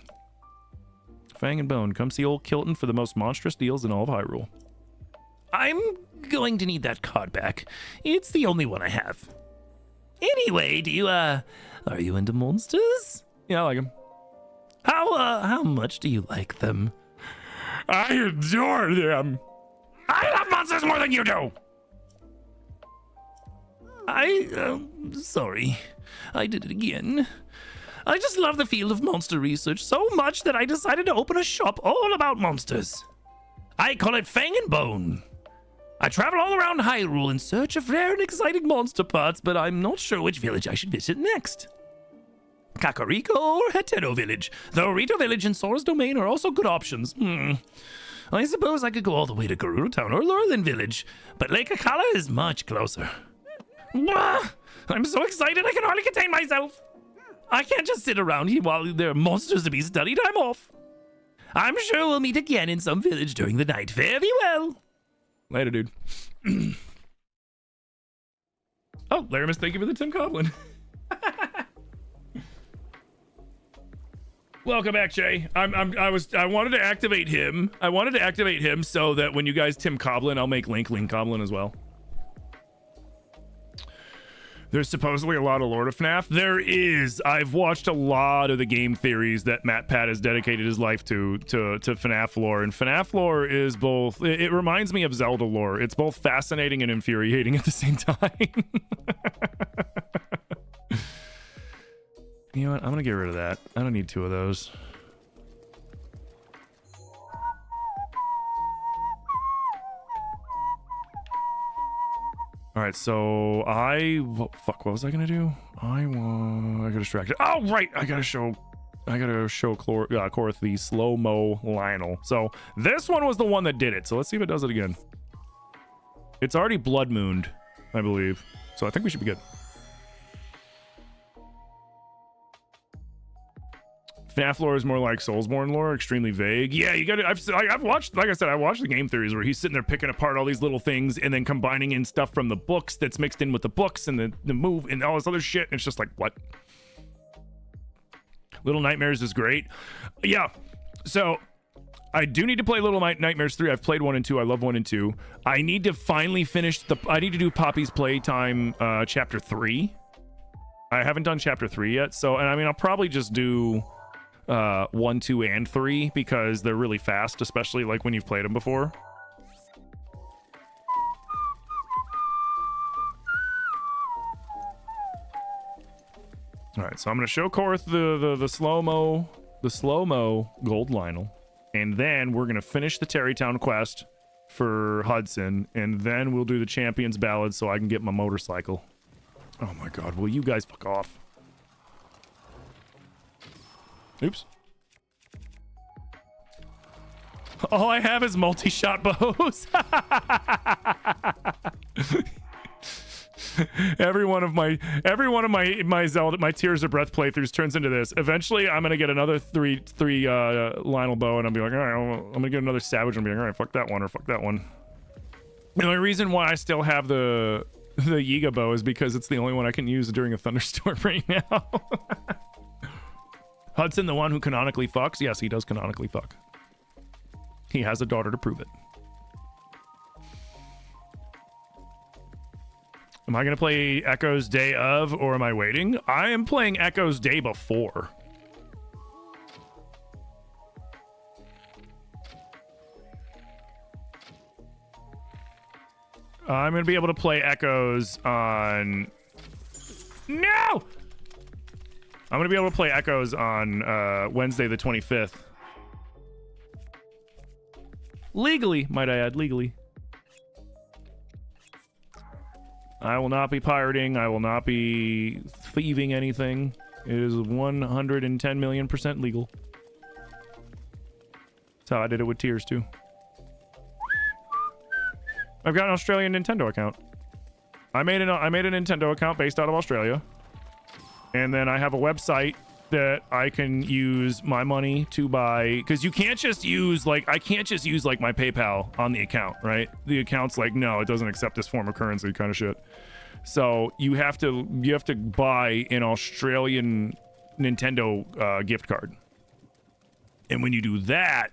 Fang and Bone, come see old Kilton for the most monstrous deals in all of Hyrule. I'm going to need that card back. It's the only one I have. Anyway, are you into monsters? Yeah, I like them. How much do you like them? I adore them. I love monsters more than you do. Sorry. I did it again. I just love the field of monster research so much that I decided to open a shop all about monsters. I call it Fang and Bone. I travel all around Hyrule in search of rare and exciting monster parts, but I'm not sure which village I should visit next. Kakariko or Hetero Village, though Rito Village and Sora's Domain are also good options. I suppose I could go all the way to Gerudo Town or Lurelin Village, but Lake Akala is much closer. I'm so excited I can hardly contain myself. I can't just sit around here while there are monsters to be studied. I'm off. I'm sure we'll meet again in some village during the night. Fare thee well. Later, dude. Oh, Laramus, thank you for the Tim Coblin. Welcome back, Jay. I wanted to activate him. I wanted to activate him so that when you guys Tim Coblin, I'll make Link Coblin as well. There's supposedly a lot of Lord of FNAF. There is. I've watched a lot of the game theories that Matt Pat has dedicated his life to FNAF lore, and FNAF lore is both. It reminds me of Zelda lore. It's both fascinating and infuriating at the same time. You know what? I'm gonna get rid of that. I don't need 2 of those. All right, so fuck, what was I gonna do? I got distracted. Oh, right, I gotta show Korth the slow-mo Lionel. So this one was the one that did it. So let's see if it does it again. It's already blood mooned, I believe. So I think we should be good. FNAF lore is more like Soulsborne lore, extremely vague. Yeah, you gotta. I've watched, like I said, I watched the game theories where he's sitting there picking apart all these little things and then combining in stuff from the books that's mixed in with the books and the move and all this other shit. And it's just like, what? Little Nightmares is great. Yeah. So I do need to play Little Nightmares 3. I've played 1 and 2. I love 1 and 2. I need to finally finish I need to do Poppy's Playtime chapter 3. I haven't done chapter 3 yet. So, and I mean, I'll probably just do 1, 2, and 3 because they're really fast, especially like when you've played them before. All right, so I'm gonna show Korth the slow-mo gold Lionel, and then we're gonna finish the Terrytown quest for Hudson, and then we'll do the Champions Ballad so I can get my motorcycle. Oh my god, will you guys fuck off? Oops. All I have is multi-shot bows. every one of my Zelda, my Tears of Breath playthroughs turns into this. Eventually, I'm gonna get another three Lionel bow, and I'll be like, all right, I'm gonna get another Savage, and I'll be like, all right, fuck that one or fuck that one. And the reason why I still have the Yiga bow is because it's the only one I can use during a thunderstorm right now. Hudson, the one who canonically fucks? Yes, he does canonically fuck. He has a daughter to prove it. Am I going to play Echo's Day of, or am I waiting? I am playing Echo's Day before. I'm going to be able to play Echoes on... No! I'm going to be able to play Echoes on Wednesday the 25th. Legally, might I add, legally. I will not be pirating. I will not be thieving anything. It is 110 million% legal. That's how I did it with Tears, too. I've got an Australian Nintendo account. I made a Nintendo account based out of Australia. And then I have a website that I can use my money to buy, because you can't just use I can't just use my PayPal on the account, right? The account's like, no, it doesn't accept this form of currency kind of shit. So you have to buy an Australian Nintendo gift card. And when you do that,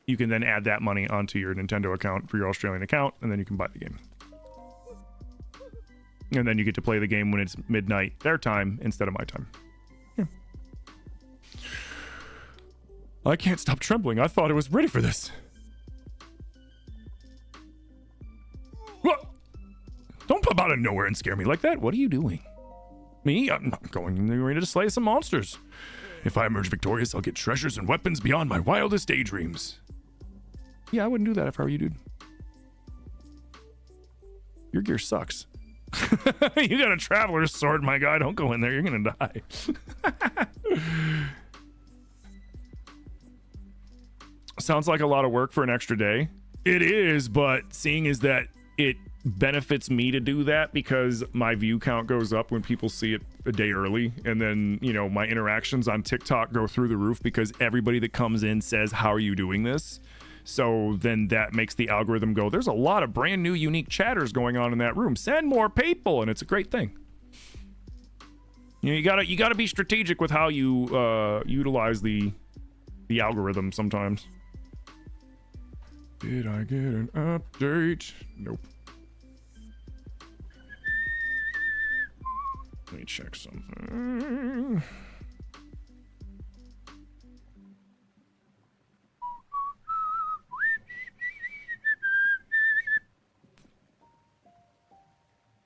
you can then add that money onto your Nintendo account for your Australian account, and then you can buy the game. And then you get to play the game when it's midnight their time instead of my time. Yeah. I can't stop trembling. I thought I was ready for this. What? Don't pop out of nowhere and scare me like that. What are you doing? Me? I'm not going in the arena to slay some monsters. If I emerge victorious, I'll get treasures and weapons beyond my wildest daydreams. Yeah, I wouldn't do that if I were you, dude. Your gear sucks. You got a traveler's sword, my guy. Don't go in there. You're gonna die. Sounds like a lot of work for an extra day. It is, but seeing is that benefits me to do that because my view count goes up when people see it a day early, and then, you know, my interactions on TikTok go through the roof because everybody that comes in says, how are you doing this? So then that makes the algorithm go, there's a lot of brand new unique chatters going on in that room, send more people, and it's a great thing. You know, you gotta be strategic with how you utilize the algorithm sometimes. Did I get an update? Nope. Let me check something.